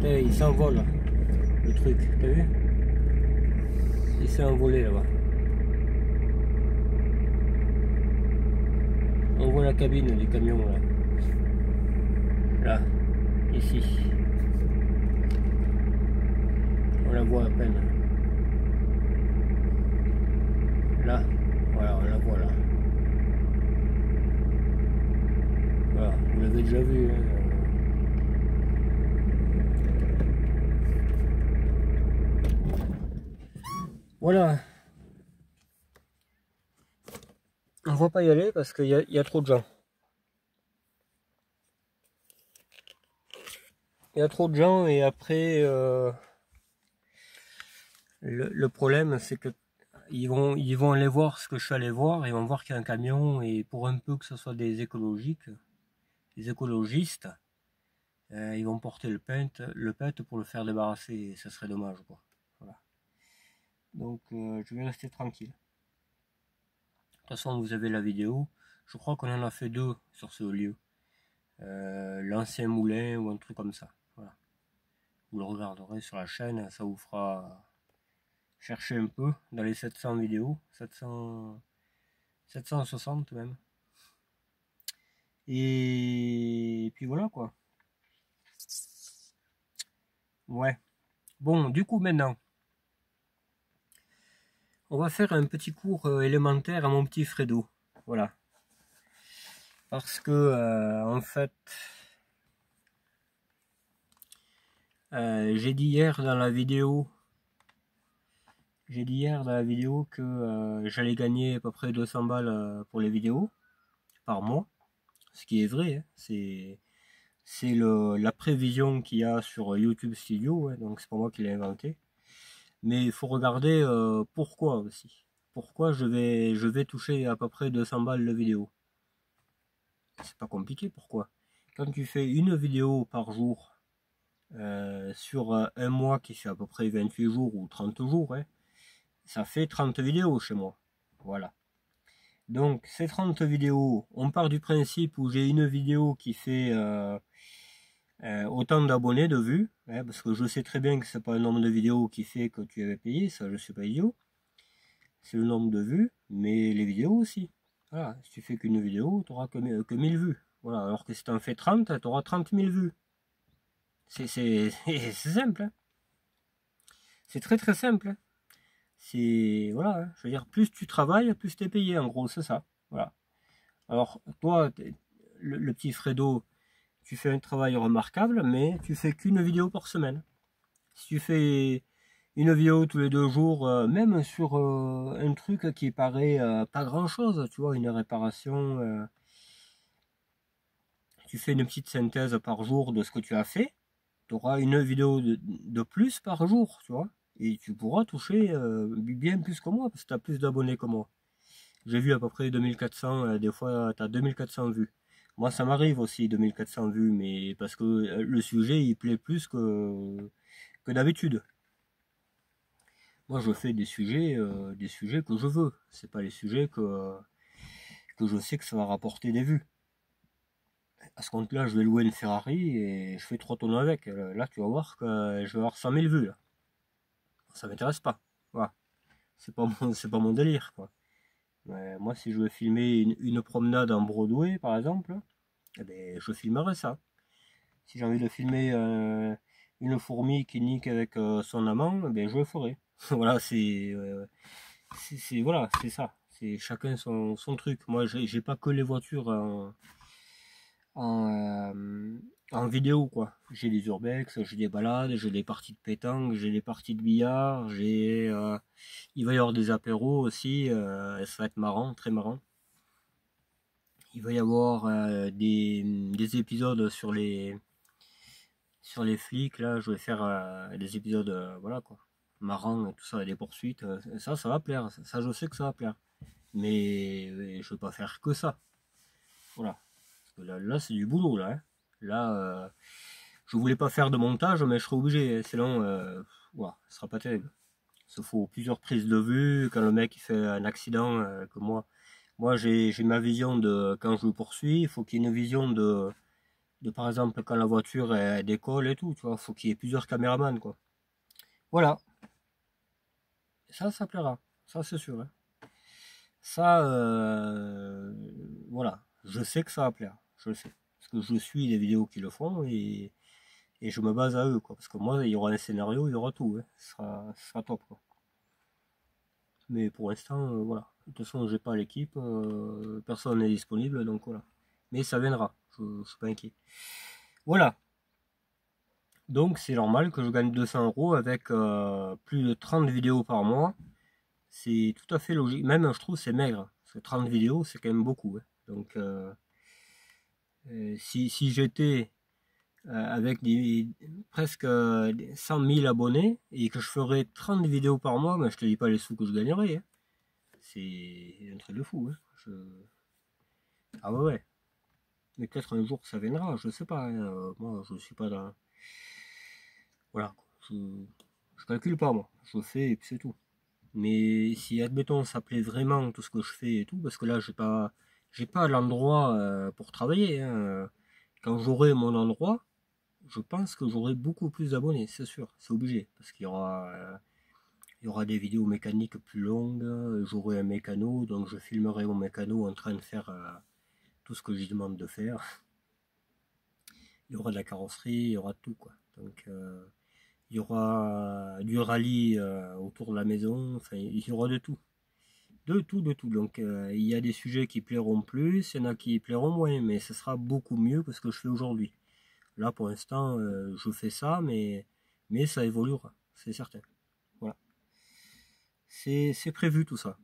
Et il s'envole, le truc, t'as vu? Il s'est envolé là-bas. On voit la cabine du camion là. Là, ici. On la voit à peine. Là, voilà, on la voit là. Voilà, vous l'avez déjà vu. Hein. Voilà. On va pas y aller parce qu'il y a trop de gens. Il y a trop de gens et après le problème c'est que ils vont aller voir ce que je suis allé voir, ils vont voir qu'il y a un camion et pour un peu que ce soit des écologistes, ils vont porter le pet pour le faire débarrasser et ça serait dommage quoi. Voilà. Donc je vais rester tranquille. De toute façon vous avez la vidéo, je crois qu'on en a fait 2 sur ce lieu. L'ancien moulin ou un truc comme ça. Voilà. Vous le regarderez sur la chaîne, ça vous fera chercher un peu dans les 700 vidéos, 760 même. Et puis voilà quoi. Ouais. Bon, du coup maintenant, on va faire un petit cours élémentaire à mon petit Fredo. Voilà. Parce que en fait, j'ai dit hier dans la vidéo que j'allais gagner à peu près 200 balles pour les vidéos par mois, ce qui est vrai, hein. C'est la prévision qu'il y a sur YouTube Studio, ouais, donc c'est pas moi qui l'ai inventé. Mais il faut regarder pourquoi aussi. Pourquoi je vais toucher à peu près 200 balles de vidéo. C'est pas compliqué, pourquoi? Quand tu fais une vidéo par jour sur un mois qui fait à peu près 28 jours ou 30 jours, hein, ça fait 30 vidéos chez moi. Voilà. Donc ces 30 vidéos, on part du principe où j'ai une vidéo qui fait autant d'abonnés, de vues, hein, parce que je sais très bien que c'est pas le nombre de vidéos qui fait que tu avais payé, ça je suis pas idiot. C'est le nombre de vues, mais les vidéos aussi. Voilà, si tu fais qu'une vidéo, tu n'auras que 1000 vues. Voilà, alors que si tu en fais 30, tu auras 30 000 vues. C'est simple. Hein. C'est très très simple. Hein. C'est voilà, hein. Je veux dire, plus tu travailles, plus tu es payé. En gros, c'est ça. Voilà. Alors toi, le petit Fredo, tu fais un travail remarquable, mais tu fais qu'une vidéo par semaine. Si tu fais une vidéo tous les 2 jours, même sur un truc qui paraît pas grand chose, tu vois, une réparation, tu fais une petite synthèse par jour de ce que tu as fait, tu auras une vidéo de plus par jour, tu vois, et tu pourras toucher bien plus que moi, parce que tu as plus d'abonnés que moi. J'ai vu à peu près 2400, des fois tu as 2400 vues. Moi ça m'arrive aussi 2400 vues, mais parce que le sujet il plaît plus que d'habitude. Moi je fais des sujets que je veux, c'est pas les sujets que je sais que ça va rapporter des vues. À ce compte-là, je vais louer une Ferrari et je fais 3 tonneaux avec. Là, tu vas voir que je vais avoir 100 000 vues. Là. Ça m'intéresse pas. Voilà. C'est pas mon délire. Quoi. Mais moi, si je veux filmer une promenade en Broadway, par exemple, eh ben, je filmerai ça. Si j'ai envie de filmer une fourmi qui nique avec son amant, eh ben, je le ferai. Voilà, voilà, c'est ça. C'est chacun son truc. Moi, j'ai pas que les voitures en vidéo, quoi. J'ai des urbex, j'ai des balades, j'ai des parties de pétanque, j'ai des parties de billard, il va y avoir des apéros aussi, ça va être marrant, très marrant. Il va y avoir des épisodes sur les flics, là, je vais faire des épisodes, voilà, quoi, marrants et tout ça, et des poursuites, ça va plaire, ça je sais que ça va plaire. Mais je vais pas faire que ça, voilà. Parce que là c'est du boulot, là, hein. Là, je voulais pas faire de montage, mais je serai obligé, sinon, voilà, ce sera pas terrible. Il faut plusieurs prises de vue, quand le mec il fait un accident, que moi j'ai ma vision de quand je le poursuis, il faut qu'il y ait une vision de par exemple quand la voiture elle décolle et tout, tu vois, faut qu'il y ait plusieurs caméramans, quoi. Voilà, ça plaira, ça c'est sûr, hein. Ça, voilà, je sais que ça va plaire, je le sais. Parce que je suis des vidéos qui le font et je me base à eux, quoi. Parce que moi, il y aura un scénario, il y aura tout, hein. Ce sera top, quoi. Mais pour l'instant, voilà. De toute façon, j'ai pas l'équipe, personne n'est disponible, donc voilà. Mais ça viendra, je suis pas inquiet. Voilà. Donc c'est normal que je gagne 200 euros avec plus de 30 vidéos par mois. C'est tout à fait logique. Même, je trouve, c'est maigre. Parce que 30 vidéos, c'est quand même beaucoup, hein. Donc, si j'étais avec presque 100 000 abonnés et que je ferais 30 vidéos par mois, ben, je te dis pas les sous que je gagnerais, hein. C'est un truc de fou, hein. Ah ouais, ouais. Mais peut-être un jour ça viendra, je sais pas, hein. Moi, je suis pas dans... Voilà, quoi. Je calcule pas, moi. Je fais et puis c'est tout. Mais si, admettons, ça plaît vraiment tout ce que je fais et tout, parce que là, j'ai pas l'endroit pour travailler, hein. Quand j'aurai mon endroit, je pense que j'aurai beaucoup plus d'abonnés, c'est sûr, c'est obligé, parce qu'il y aura des vidéos mécaniques plus longues, j'aurai un mécano, donc je filmerai mon mécano en train de faire tout ce que je lui demande de faire. Il y aura de la carrosserie, il y aura tout, quoi. Donc il y aura du rallye autour de la maison, enfin il y aura de tout. De tout, de tout. Donc il y a des sujets qui plairont plus, il y en a qui plairont moins, mais ce sera beaucoup mieux que ce que je fais aujourd'hui. Là pour l'instant je fais ça, mais ça évoluera, c'est certain. Voilà. C'est prévu tout ça.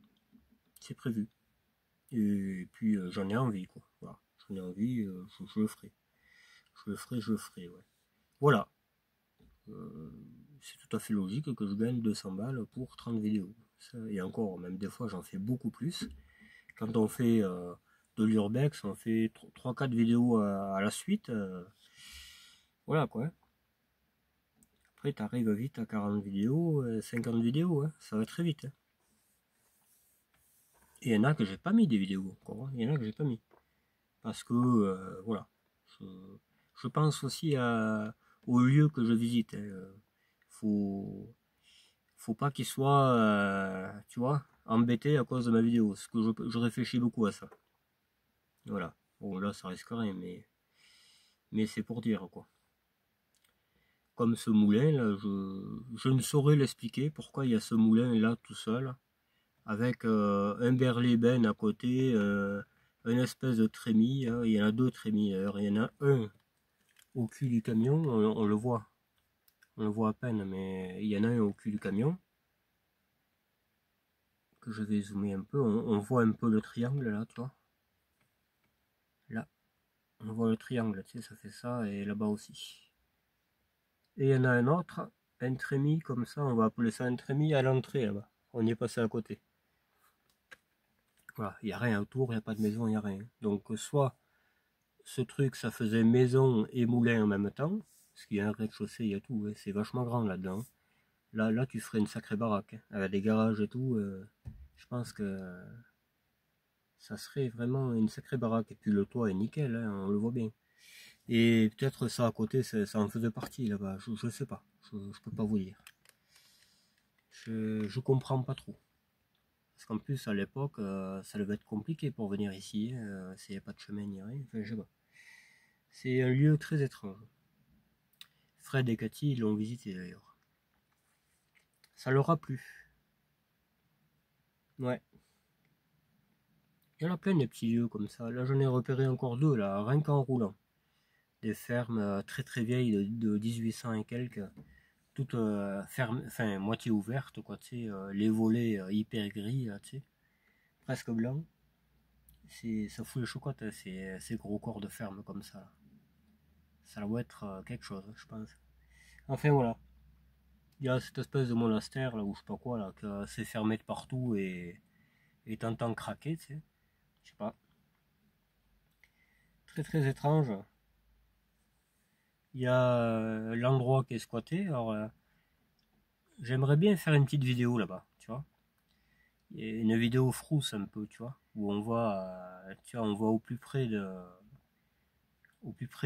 C'est prévu. Et puis j'en ai envie, quoi. Voilà. J'en ai envie, je le ferai. Je le ferai, ouais. Voilà. Euh, c'est tout à fait logique que je gagne 200 balles pour 30 vidéos. Ça, et encore, même des fois, j'en fais beaucoup plus. Quand on fait de l'urbex, on fait 3-4 vidéos à la suite. Voilà, quoi. Après, tu arrives vite à 40 vidéos, 50 vidéos, hein. Ça va très vite, hein. Et il y en a que j'ai pas mis des vidéos encore, hein. Il y en a que j'ai pas mis. Parce que, voilà. Je, je pense aussi au lieu que je visite, hein. Faut pas qu'il soit, tu vois, embêté à cause de ma vidéo. Parce que je réfléchis beaucoup à ça. Voilà. Bon, là, ça risque rien, mais c'est pour dire, quoi. Comme ce moulin, là, je ne saurais l'expliquer pourquoi il y a ce moulin là tout seul, avec un berleben à côté, une espèce de trémie, hein. Il y en a deux trémies d'ailleurs. Il y en a un au cul du camion, on le voit. On le voit à peine, mais il y en a un au cul du camion. Que je vais zoomer un peu. On voit un peu le triangle là, tu vois. Là, on voit le triangle, tu sais, ça fait ça, et là-bas aussi. Et il y en a un autre, un trémie comme ça, on va appeler ça un trémie à l'entrée là-bas. On y est passé à côté. Voilà, il n'y a rien autour, il n'y a pas de maison, il n'y a rien. Donc soit ce truc, ça faisait maison et moulin en même temps, parce qu'il y a un rez-de-chaussée, il y a tout, hein. C'est vachement grand là-dedans. Là, tu ferais une sacrée baraque, hein, avec des garages et tout. Je pense que ça serait vraiment une sacrée baraque. Et puis le toit est nickel, hein, on le voit bien. Et peut-être ça à côté, ça en faisait partie là-bas. Je sais pas, je peux pas vous dire. Je comprends pas trop. Parce qu'en plus, à l'époque, ça devait être compliqué pour venir ici, hein, s'il n'y a pas de chemin ni rien. Enfin, je sais pas. C'est un lieu très étrange. Fred et Cathy l'ont visité d'ailleurs. Ça leur a plu. Ouais. Il y en a plein des petits lieux comme ça. Là, j'en ai repéré encore deux, là, rien qu'en roulant. Des fermes très très vieilles de 1800 et quelques, toutes fermes, enfin moitié ouvertes, quoi, tu sais, les volets hyper gris, tu sais, presque blancs. Ça fout les chocottes, hein, ces gros corps de ferme comme ça, là. Ça doit être quelque chose, je pense. Enfin voilà, il y a cette espèce de monastère là, ou je sais pas quoi, là, que c'est fermé de partout et t'entends craquer, tu sais, je sais pas. Très très étrange. Il y a l'endroit qui est squatté, alors j'aimerais bien faire une petite vidéo là-bas, tu vois. Une vidéo frousse un peu, tu vois, où on voit, tu vois, on voit au plus près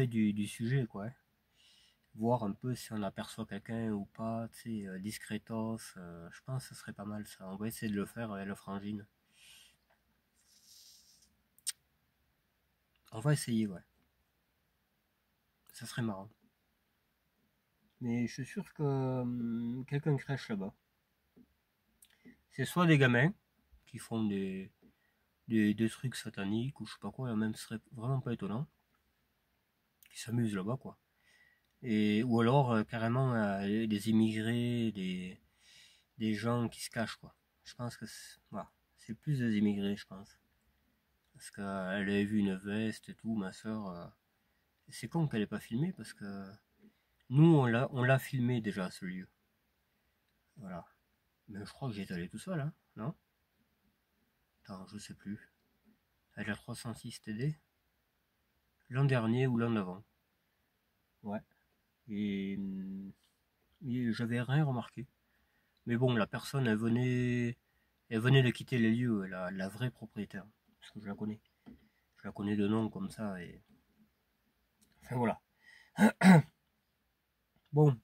du sujet, quoi, hein. Voir un peu si on aperçoit quelqu'un ou pas, tu sais, discretos, je pense que ce serait pas mal ça. On va essayer de le faire avec le frangine. On va essayer, ouais. Ça serait marrant. Mais je suis sûr que quelqu'un crèche là-bas. C'est soit des gamins qui font des trucs sataniques ou je sais pas quoi, là même ce serait vraiment pas étonnant, qui s'amusent là-bas, quoi. Ou alors carrément des immigrés, des gens qui se cachent, quoi. Je pense que voilà, c'est plus des immigrés, je pense. Parce qu'elle avait vu une veste et tout, ma soeur. C'est con qu'elle ait pas filmé parce que nous on l'a filmé déjà ce lieu. Voilà. Mais je crois que j'étais allé tout seul, hein, non? Attends, je sais plus. Avec la 306 TD? L'an dernier ou l'an d'avant. Ouais. Et, j'avais rien remarqué. Mais bon, la personne, elle venait de quitter les lieux, la vraie propriétaire. Parce que je la connais. Je la connais de nom comme ça et. Enfin voilà. Bon.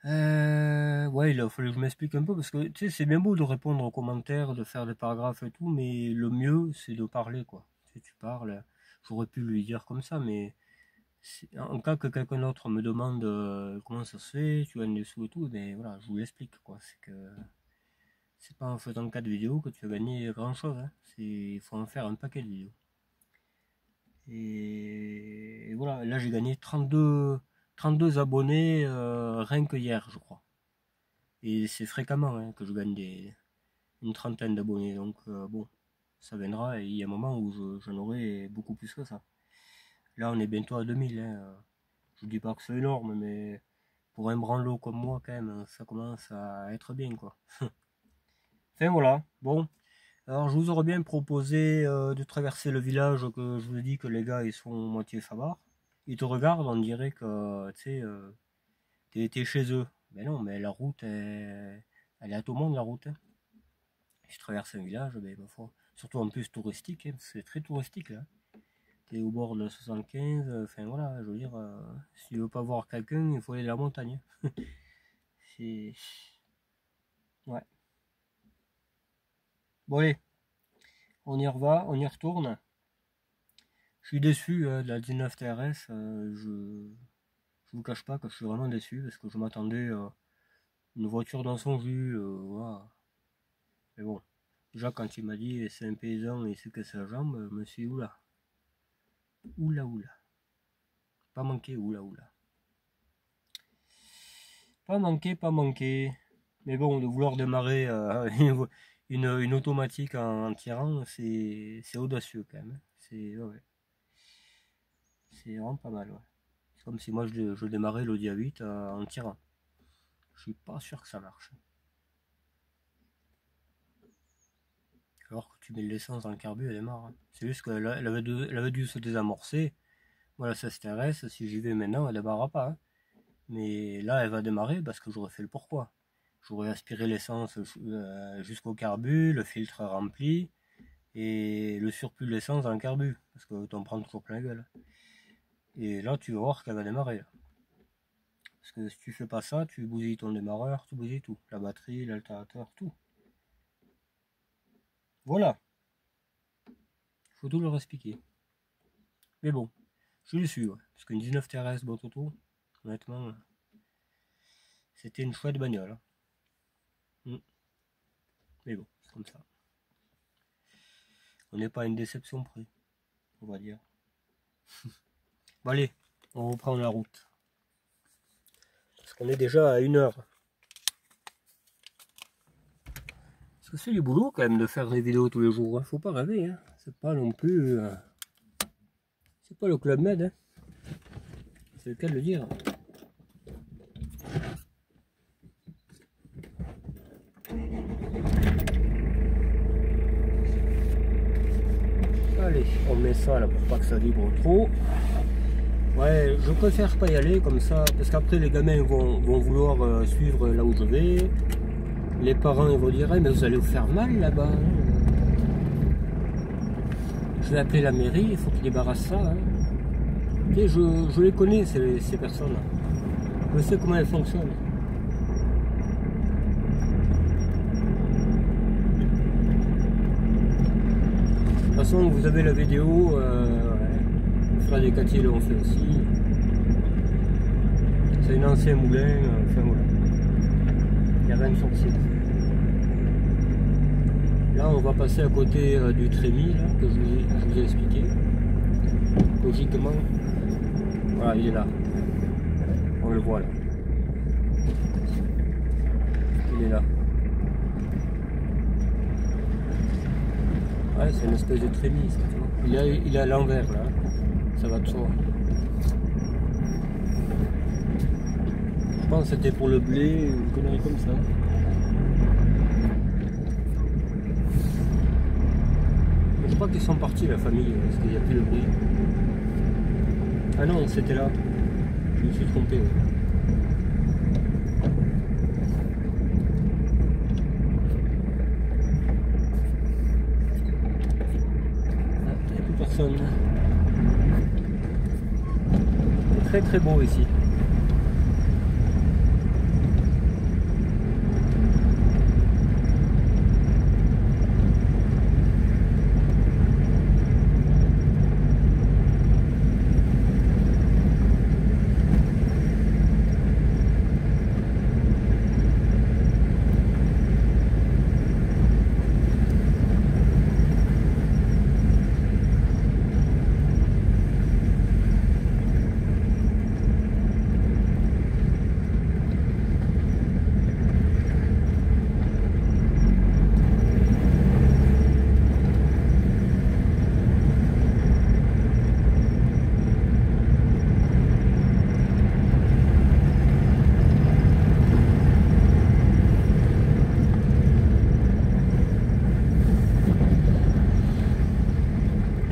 Ouais, il a fallu que je m'explique un peu parce que tu sais, c'est bien beau de répondre aux commentaires, de faire des paragraphes et tout, mais le mieux c'est de parler, quoi. Tu sais, tu parles. J'aurais pu lui dire comme ça, mais en cas que quelqu'un d'autre me demande comment ça se fait, tu gagnes des sous et tout, mais voilà, je vous l'explique, quoi. C'est que c'est pas en faisant 4 vidéos que tu vas gagner grand chose, hein. Il faut en faire un paquet de vidéos. Et voilà, là j'ai gagné 32 abonnés rien que hier, je crois. Et c'est fréquemment, hein, que je gagne une trentaine d'abonnés. Donc bon, ça viendra et il y a un moment où j'en aurai beaucoup plus que ça. Là on est bientôt à 2000, hein. Je dis pas que c'est énorme, mais pour un branlot comme moi quand même, ça commence à être bien, quoi. Enfin voilà, bon. Alors je vous aurais bien proposé de traverser le village que je vous ai dit que les gars ils sont moitié favards. Ils te regardent, on dirait que tu sais, t'es chez eux. Mais non, mais la route, elle est à tout le monde la route, hein. Si je traverse un village, ben, ma foi. Surtout en plus touristique, hein, c'est très touristique là. T'es au bord de la 75, enfin voilà, je veux dire, si tu veux pas voir quelqu'un, il faut aller à la montagne. C'est. Ouais. Bon allez, on y reva, on y retourne. Je suis déçu de la 19 TRS, je vous cache pas que je suis vraiment déçu parce que je m'attendais à une voiture dans son jus, voilà. Mais bon, déjà quand il m'a dit c'est un paysan et c'est que sa jambe, je me suis dit oula, oula oula. Pas manqué, oula oula. Pas manqué, pas manqué. Mais bon, de vouloir démarrer une automatique en tirant, c'est audacieux quand même, hein. Ouais, c'est vraiment pas mal, ouais. C'est comme si moi je démarrais l'Audi A8 en tirant. Je suis pas sûr que ça marche. Alors que tu mets de l'essence dans le carbu, elle démarre, hein. C'est juste qu'elle elle avait dû se désamorcer. Voilà, ça s'intéresse. Si j'y vais maintenant, elle démarrera pas, hein. Mais là, elle va démarrer parce que j'aurais fait le pourquoi. J'aurais aspiré l'essence jusqu'au carbu, le filtre rempli et le surplus de l'essence dans le carbu parce que t'en prends toujours plein la gueule. Et là, tu vas voir qu'elle va démarrer, là. Parce que si tu fais pas ça, tu bousilles ton démarreur, tu bousilles tout. La batterie, l'altérateur, tout. Voilà, faut tout leur expliquer. Mais bon, je le suis, ouais. Parce qu'une 19 TRS Bototo, honnêtement, c'était une chouette bagnole, hein. Mais bon, c'est comme ça. On n'est pas à une déception près, on va dire. Bon allez, on reprend la route. Parce qu'on est déjà à 1 heure. Parce que c'est du boulot quand même de faire des vidéos tous les jours. Hein. Faut pas rêver, hein. C'est pas non plus... c'est pas le Club Med, hein. C'est le cas de le dire. Allez, on met ça là pour pas que ça vibre trop. Ouais, je préfère pas y aller comme ça, parce qu'après les gamins vont vouloir suivre là où je vais. Les parents ils vont dire, mais vous allez vous faire mal là-bas. Je vais appeler la mairie, il faut qu'ils débarrassent ça. Hein. Et je les connais, ces personnes-là. Je sais comment elles fonctionnent. De toute façon, vous avez la vidéo, Fred et Cathy l'ont fait aussi. C'est un ancien moulin, enfin voilà. Il n'y a rien de sorcier. Là, on va passer à côté du trémie là, que je vous ai expliqué. Logiquement, voilà, il est là. On le voit là. Il est là. Ouais, c'est une espèce de trémie, ça, tu vois. Il est à l'envers là. Ça va de soi. Je pense que c'était pour le blé, une connerie comme ça. Je crois qu'ils sont partis la famille, parce qu'il n'y a plus de bruit. Ah non, c'était là. Je me suis trompé. Ouais. Ah, il n'y a plus personne. C'est très très beau ici.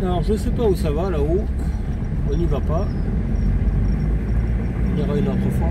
Alors je sais pas où ça va là-haut, on n'y va pas, on ira une autre fois.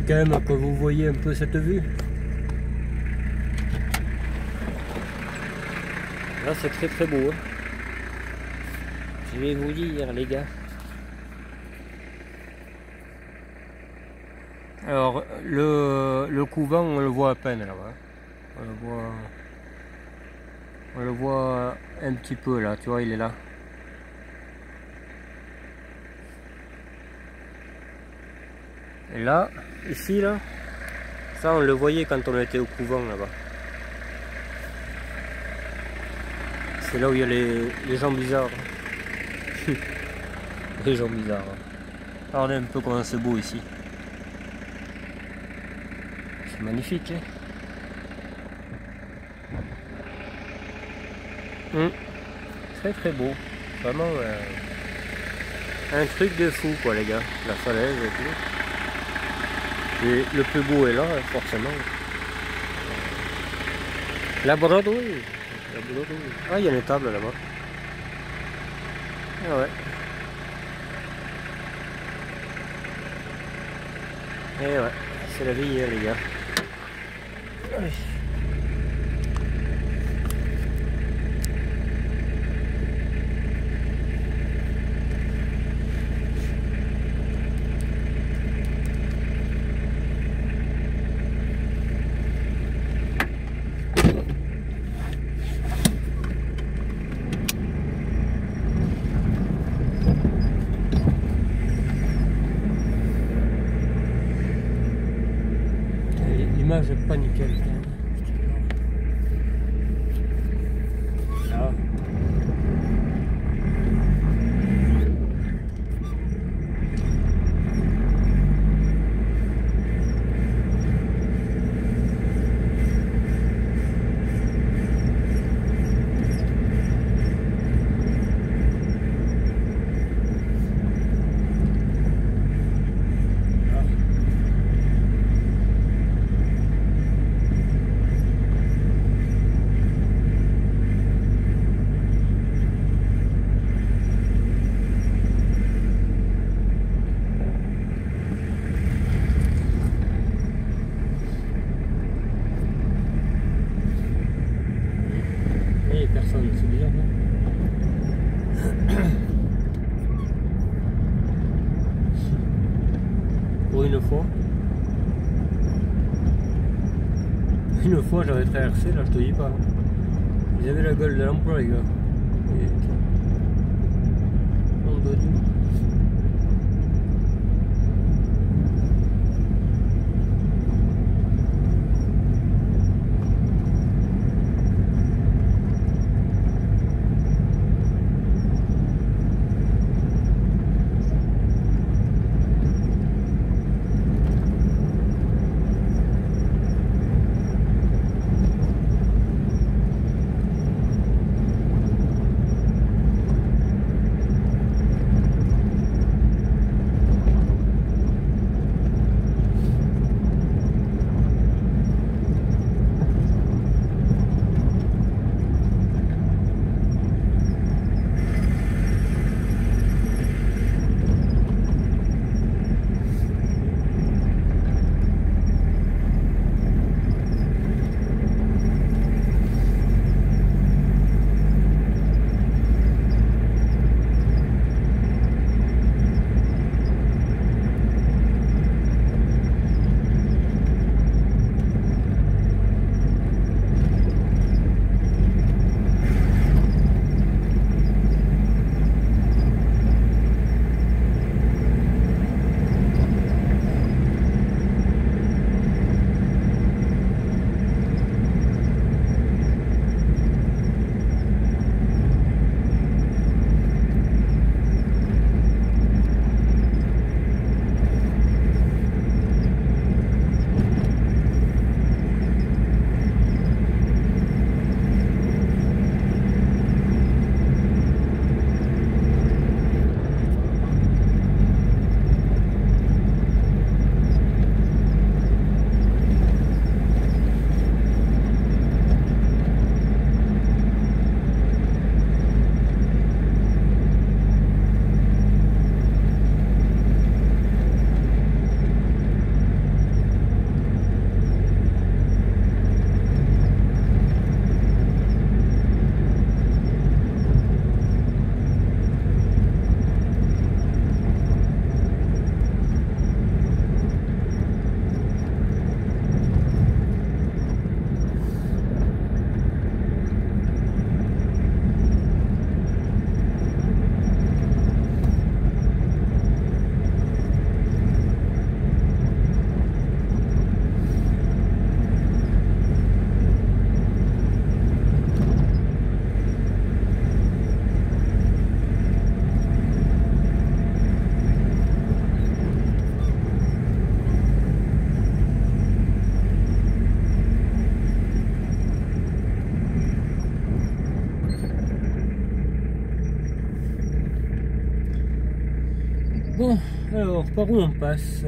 quand même que vous voyez un peu cette vue. Là c'est très très beau. Hein. Je vais vous dire les gars. Alors le couvent on le voit à peine là-bas. On le voit un petit peu là, tu vois, il est là. Et là, ici là, ça on le voyait quand on était au couvent là-bas. C'est là où il y a les gens bizarres. Les gens bizarres. Regardez un peu comment c'est beau ici. C'est magnifique. Hein. Très très beau. Vraiment un truc de fou quoi les gars. La falaise et tout. Et le plus beau est là forcément. La broderie. Ah, il y a une table là-bas. Ah ouais. Et ouais, c'est la vie les gars. Ouais. L'image est pas nickel. Là. Personne, c'est bizarre, non? Pour une fois j'avais traversé, là je te dis pas. Ils avaient la gueule de l'emploi les gars. Et... on doit dire. Alors par où on passe?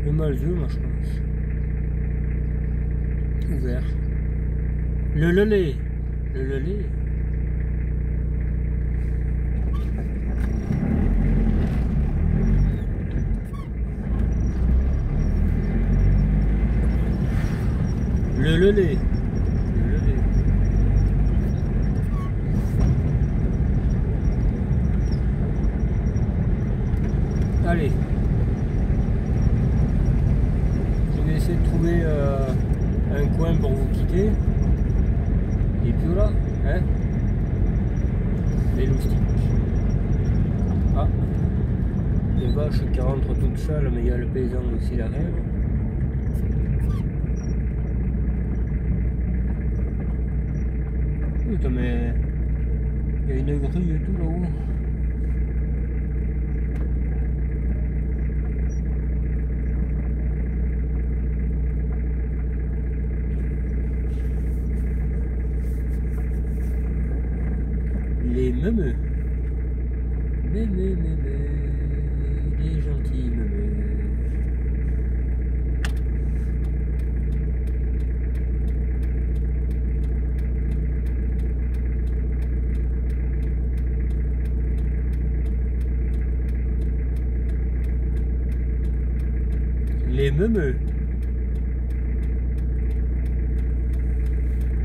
Le Malzieu, moi je pense. Ouvert. Le Lelay. Le Lelay. Le Lelay. Le Lelay. Allez. Je vais essayer de trouver un coin pour vous quitter. Et puis voilà, hein, les loustiques. Ah, les vaches qui rentrent toutes seules, mais il y a le paysan aussi derrière. Putain, mais il y a une grue et tout là-haut. Les meumeux. Mémé, les gentils meumeux. Les meumeux.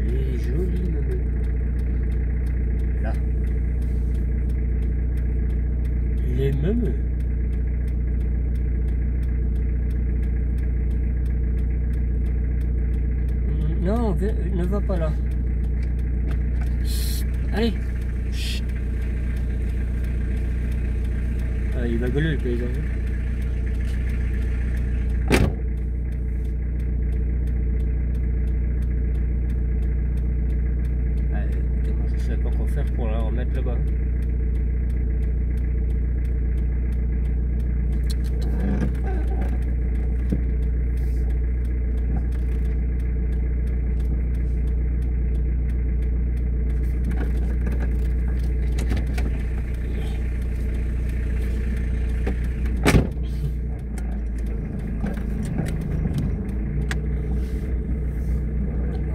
Les jolis meumeux. Là. Les meumeux. Non, ne va pas là. Chut. Allez. Chut. Ah, il va gueuler le paysan. Je sais pas quoi faire pour la remettre là-bas.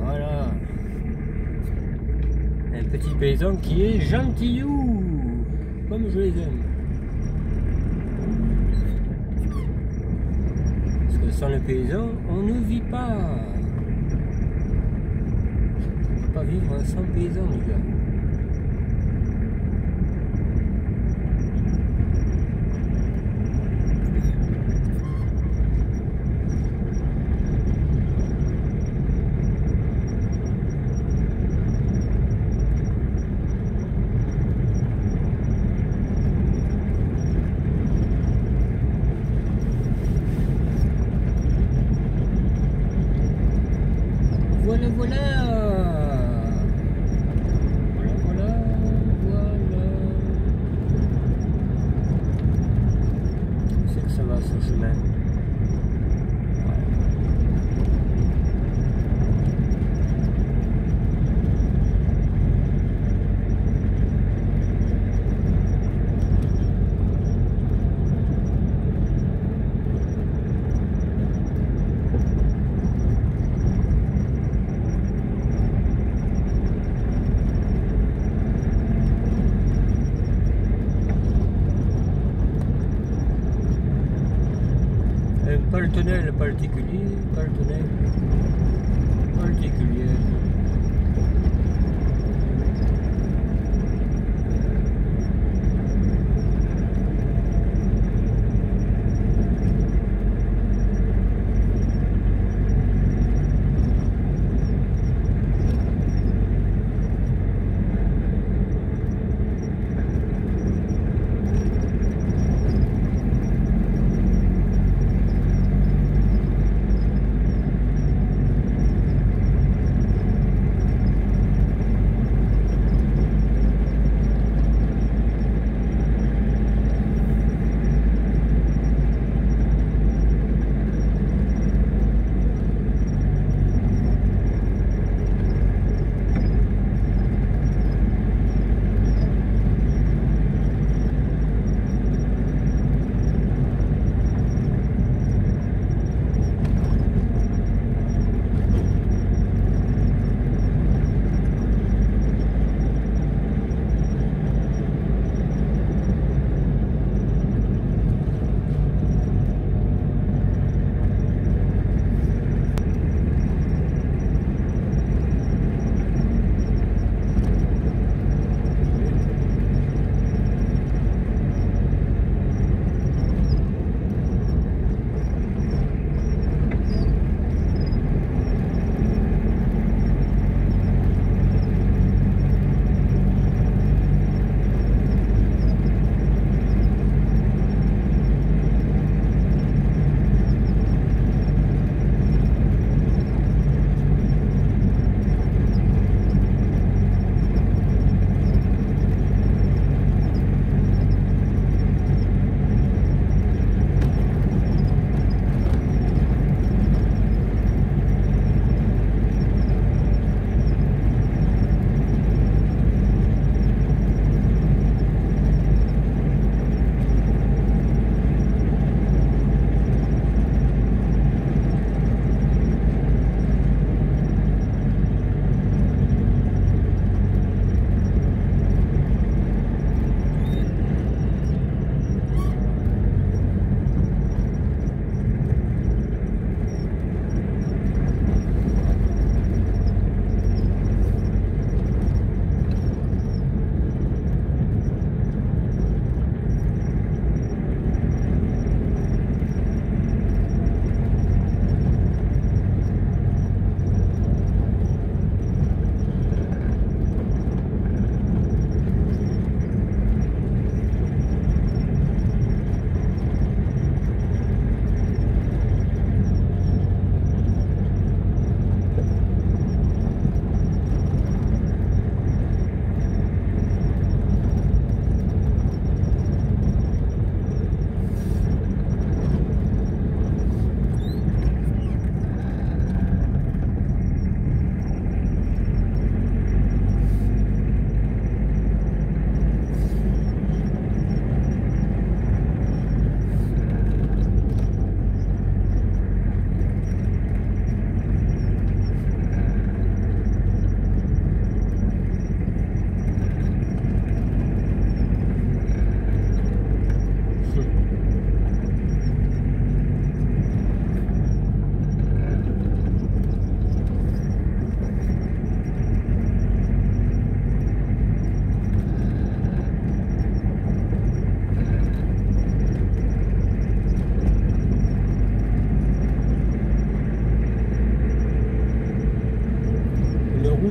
Voilà. Un petit paysan qui est gentillou, comme je les aime. Parce que sans le paysan, on ne vit pas. On ne peut pas vivre sans paysan, les gars. Voilà, voilà. Voilà, voilà, voilà. C'est que ça va ce chemin. Pas le tunnel particulier, pas le tunnel particulier.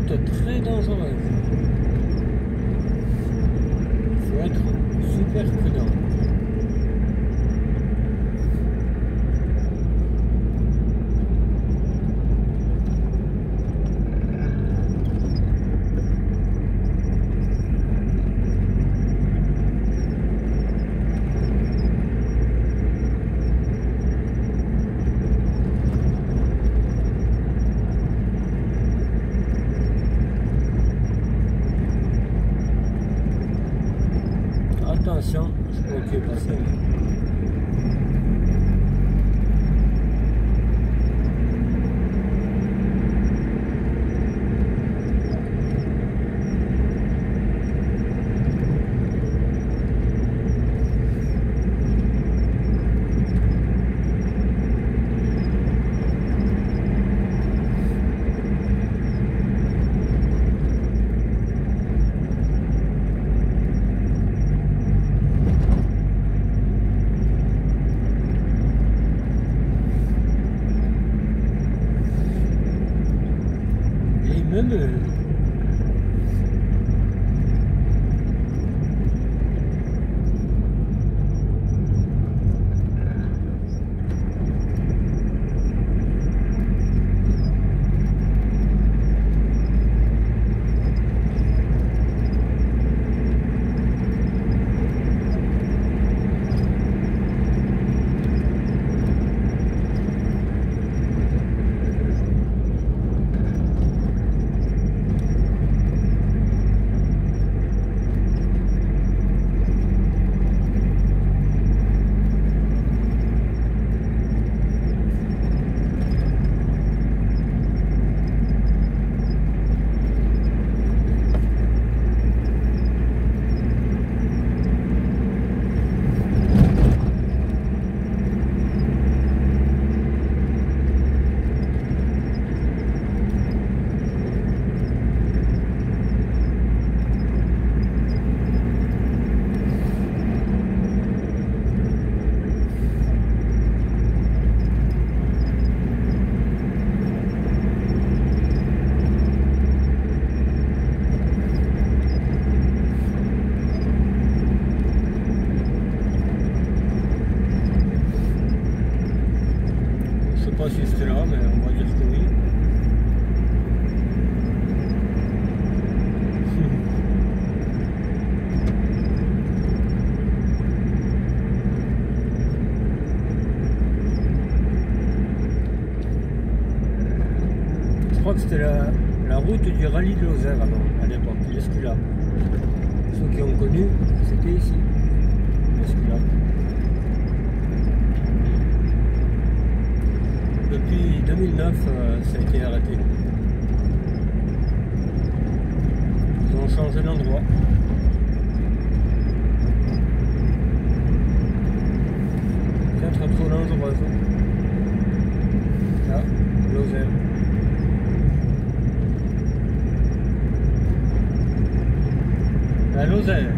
route très dangereuse. Il faut être super prudent. Attention, je crois qu'il est passé. Même pas si c'était là, mais on va dire que oui. Je crois que c'était la route du rallye de Lozère avant, à l'époque, l'Escula. Ceux qui ont connu, c'était ici, l'Escula. Depuis 2009, ça a été arrêté. Ils ont changé d'endroit. Peut-être trop dangereuse. Là, Lozère. La Lozère.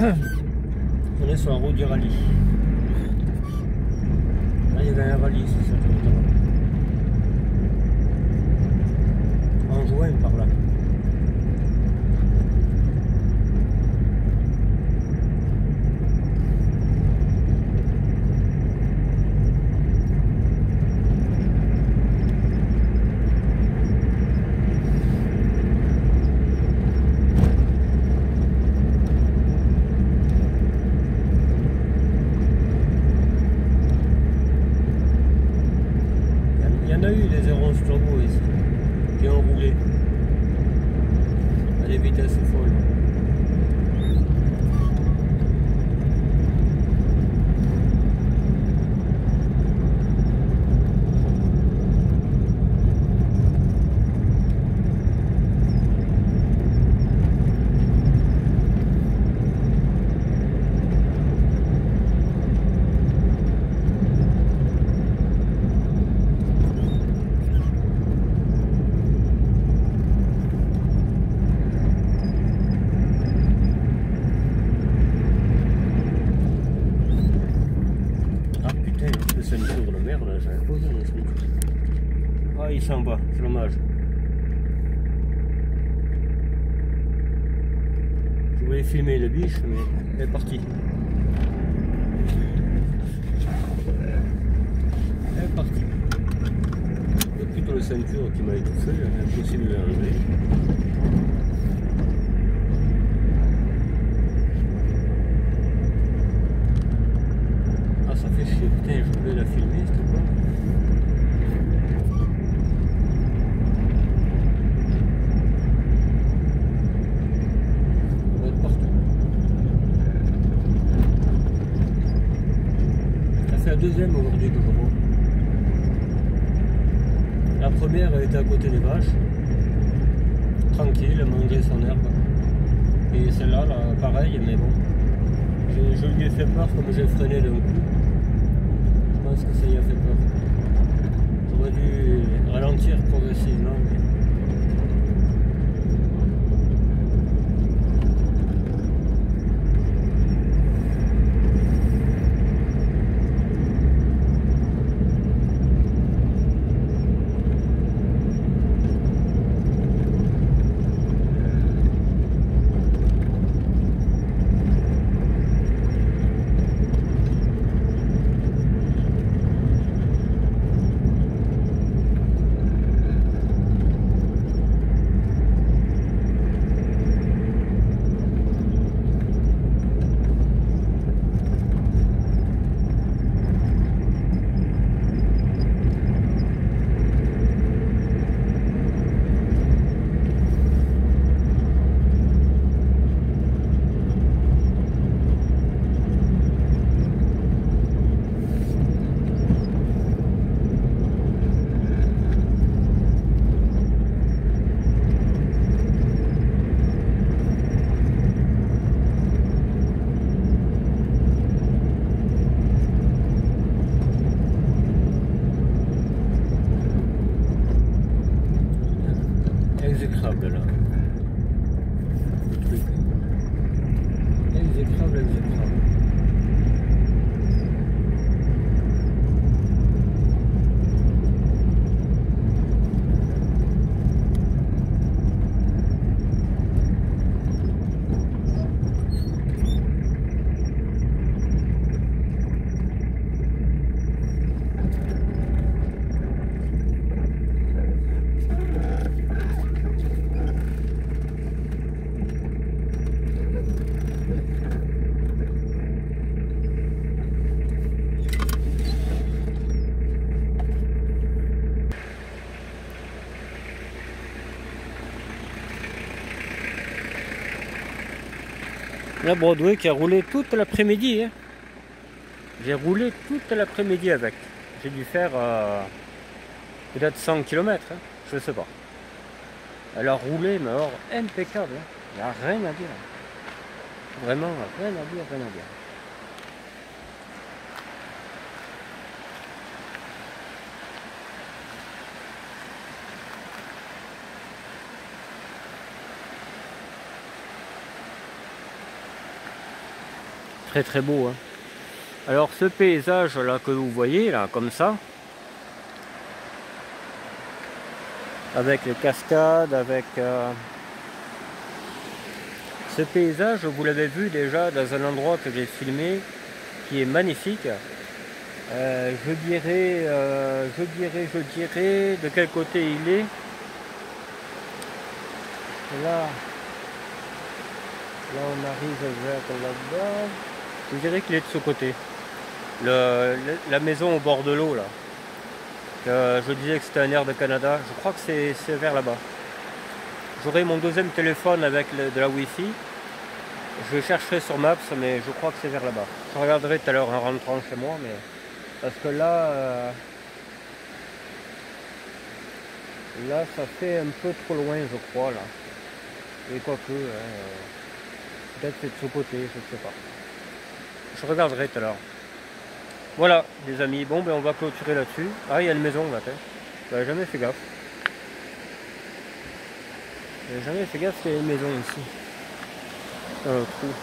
On est sur la route du rallye. Là, il y avait un rallye, c'est ça, en juin par là. Il y en a eu des 0 turbo ici, qui ont roulé à des vitesses folles. Ceinture de merde, j'avais posé la ceinture. Ah, il s'en va, c'est dommage. Je voulais filmer le biche, mais elle est partie. Elle est partie. C'est plutôt la ceinture qui m'a étouffé, impossible de l'enlever. Ah, ça fait chier, putain, je voulais la filmer, c'était quoi? On va être partout. Ça fait la deuxième aujourd'hui que je vois. La première, elle était à côté des vaches, tranquille, elle mangeait son herbe. Et celle-là, là, pareil, mais bon. Je lui ai fait peur comme j'ai freiné d'un coup. Je pense que ça lui a fait peur. J'aurais dû ralentir progressivement. Mais... exécrable là. Le truc. Exécrable, exécrable. La Broadway qui a roulé toute l'après-midi. Hein. J'ai roulé toute l'après-midi avec. J'ai dû faire peut-être 100 km, hein. Je sais pas. Elle a roulé, mais alors impeccable. Hein. Il n'y a rien à dire. Vraiment, rien à dire, rien à dire. Très très beau, hein. Alors ce paysage là que vous voyez là, comme ça, avec les cascades, avec ce paysage, vous l'avez vu déjà dans un endroit que j'ai filmé, qui est magnifique. Je dirais, de quel côté il est. Là, on arrive vers là-bas. Je dirais qu'il est de ce côté. La maison au bord de l'eau là. Je disais que c'était un air de Canada. Je crois que c'est vers là-bas. J'aurai mon deuxième téléphone avec de la Wi-Fi. Je chercherai sur Maps, mais je crois que c'est vers là-bas. Je regarderai tout à l'heure en rentrant chez moi, mais parce que là, là, ça fait un peu trop loin, je crois là. Et quoique, peut-être c'est de ce côté, je ne sais pas. Je regarderai tout à l'heure. Voilà, les amis. Bon, ben on va clôturer là-dessus. Ah, il y a une maison là. J'avais jamais fait gaffe. J'avais jamais fait gaffe qu'il y a une maison ici. Un trou.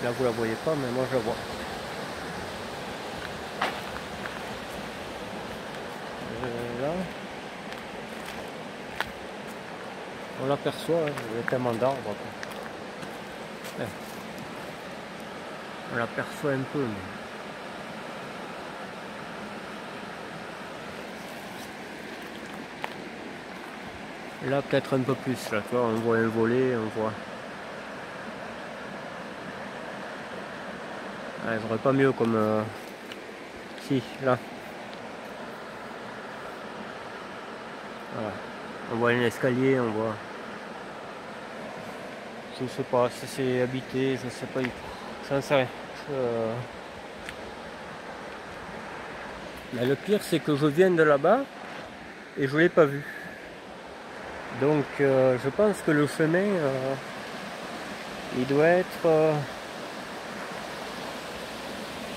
Là, vous la voyez pas, mais moi je la vois. Là. On l'aperçoit, hein. Il y a tellement d'arbres. Ouais. On l'aperçoit un peu. Mais... Là, peut-être un peu plus. Là, tu vois, on voit un volet, on voit. Ouais, j'aurais pas mieux comme. Si, là. Voilà. On voit un escalier, on voit. Je sais pas si c'est habité, je sais pas. Ça sais rien. Mais le pire, c'est que je viens de là-bas et je l'ai pas vu. Donc, je pense que le chemin, il doit être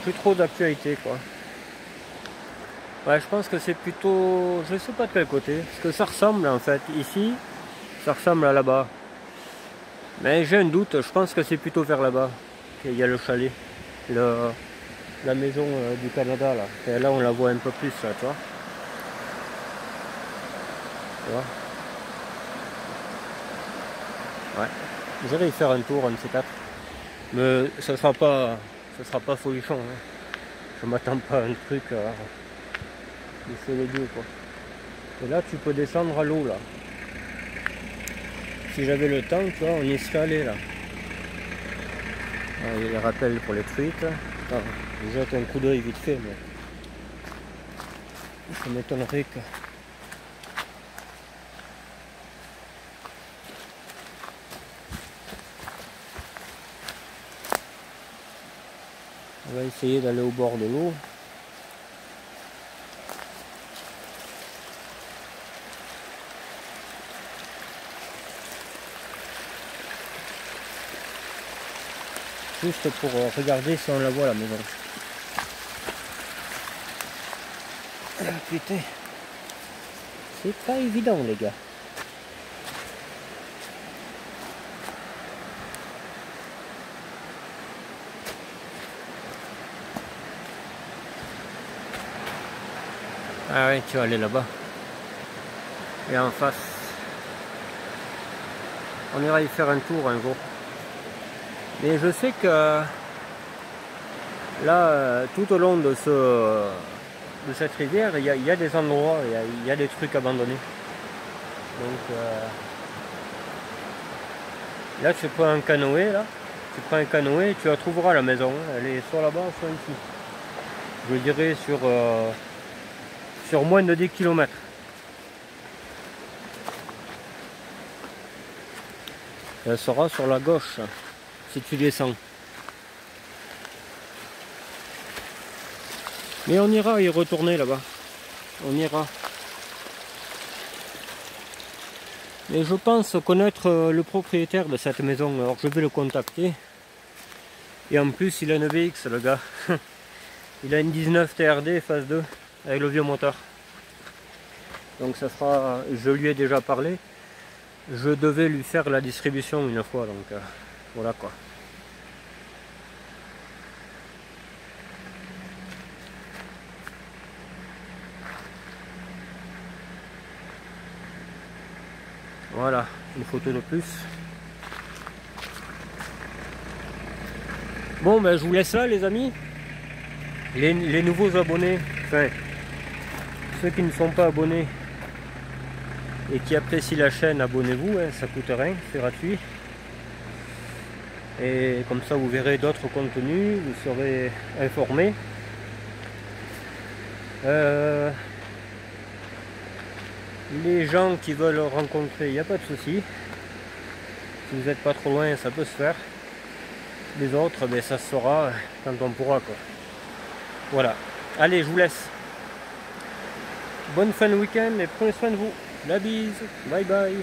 plus trop d'actualité, quoi. Ouais, je pense que c'est plutôt, je sais pas de quel côté, parce que ça ressemble en fait. Ici, ça ressemble à là-bas. Mais j'ai un doute, je pense que c'est plutôt vers là-bas qu'il y a le chalet, la maison du Canada là. Et là, on la voit un peu plus, là, tu vois. Tu vois. Ouais. J'irai y faire un tour, un de ces quatre. Mais ce sera pas folichon. Hein. Je m'attends pas à un truc. Il fait les deux, quoi. Et là, tu peux descendre à l'eau là. Si j'avais le temps, tu vois, on y serait allé là. Ah, il y a les rappels pour les truites. Ah, je jette un coup d'œil vite fait, mais ça m'étonnerait que. On va essayer d'aller au bord de l'eau. Juste pour regarder si on la voit la maison. Ah, putain, c'est pas évident les gars. Ah ouais, tu vas aller là-bas. Et en face. On ira y faire un tour un jour. Mais je sais que là, tout au long de cette rivière, il y a des endroits, il y a des trucs abandonnés. Donc là, tu prends un canoë, là. Tu prends un canoë, tu la trouveras la maison. Elle est soit là-bas, soit ici. Je dirais sur moins de 10 km. Elle sera sur la gauche, si tu descends. Mais on ira y retourner là-bas. On ira. Mais je pense connaître le propriétaire de cette maison. Alors je vais le contacter. Et en plus, il a une VX, le gars. Il a une 19 TRD phase 2 avec le vieux moteur. Donc ça sera. Je lui ai déjà parlé. Je devais lui faire la distribution une fois. Donc Voilà quoi. Voilà, une photo de plus. Bon ben je vous laisse là les amis. Les nouveaux abonnés, enfin ceux qui ne sont pas abonnés et qui apprécient la chaîne, abonnez-vous, hein, ça coûte rien, c'est gratuit. Et comme ça vous verrez d'autres contenus, vous serez informés. Les gens qui veulent rencontrer, il n'y a pas de souci. Si vous n'êtes pas trop loin, ça peut se faire. Les autres, ben, ça se fera quand on pourra, quoi. Voilà. Allez, je vous laisse. Bonne fin de week-end et prenez soin de vous. La bise. Bye bye.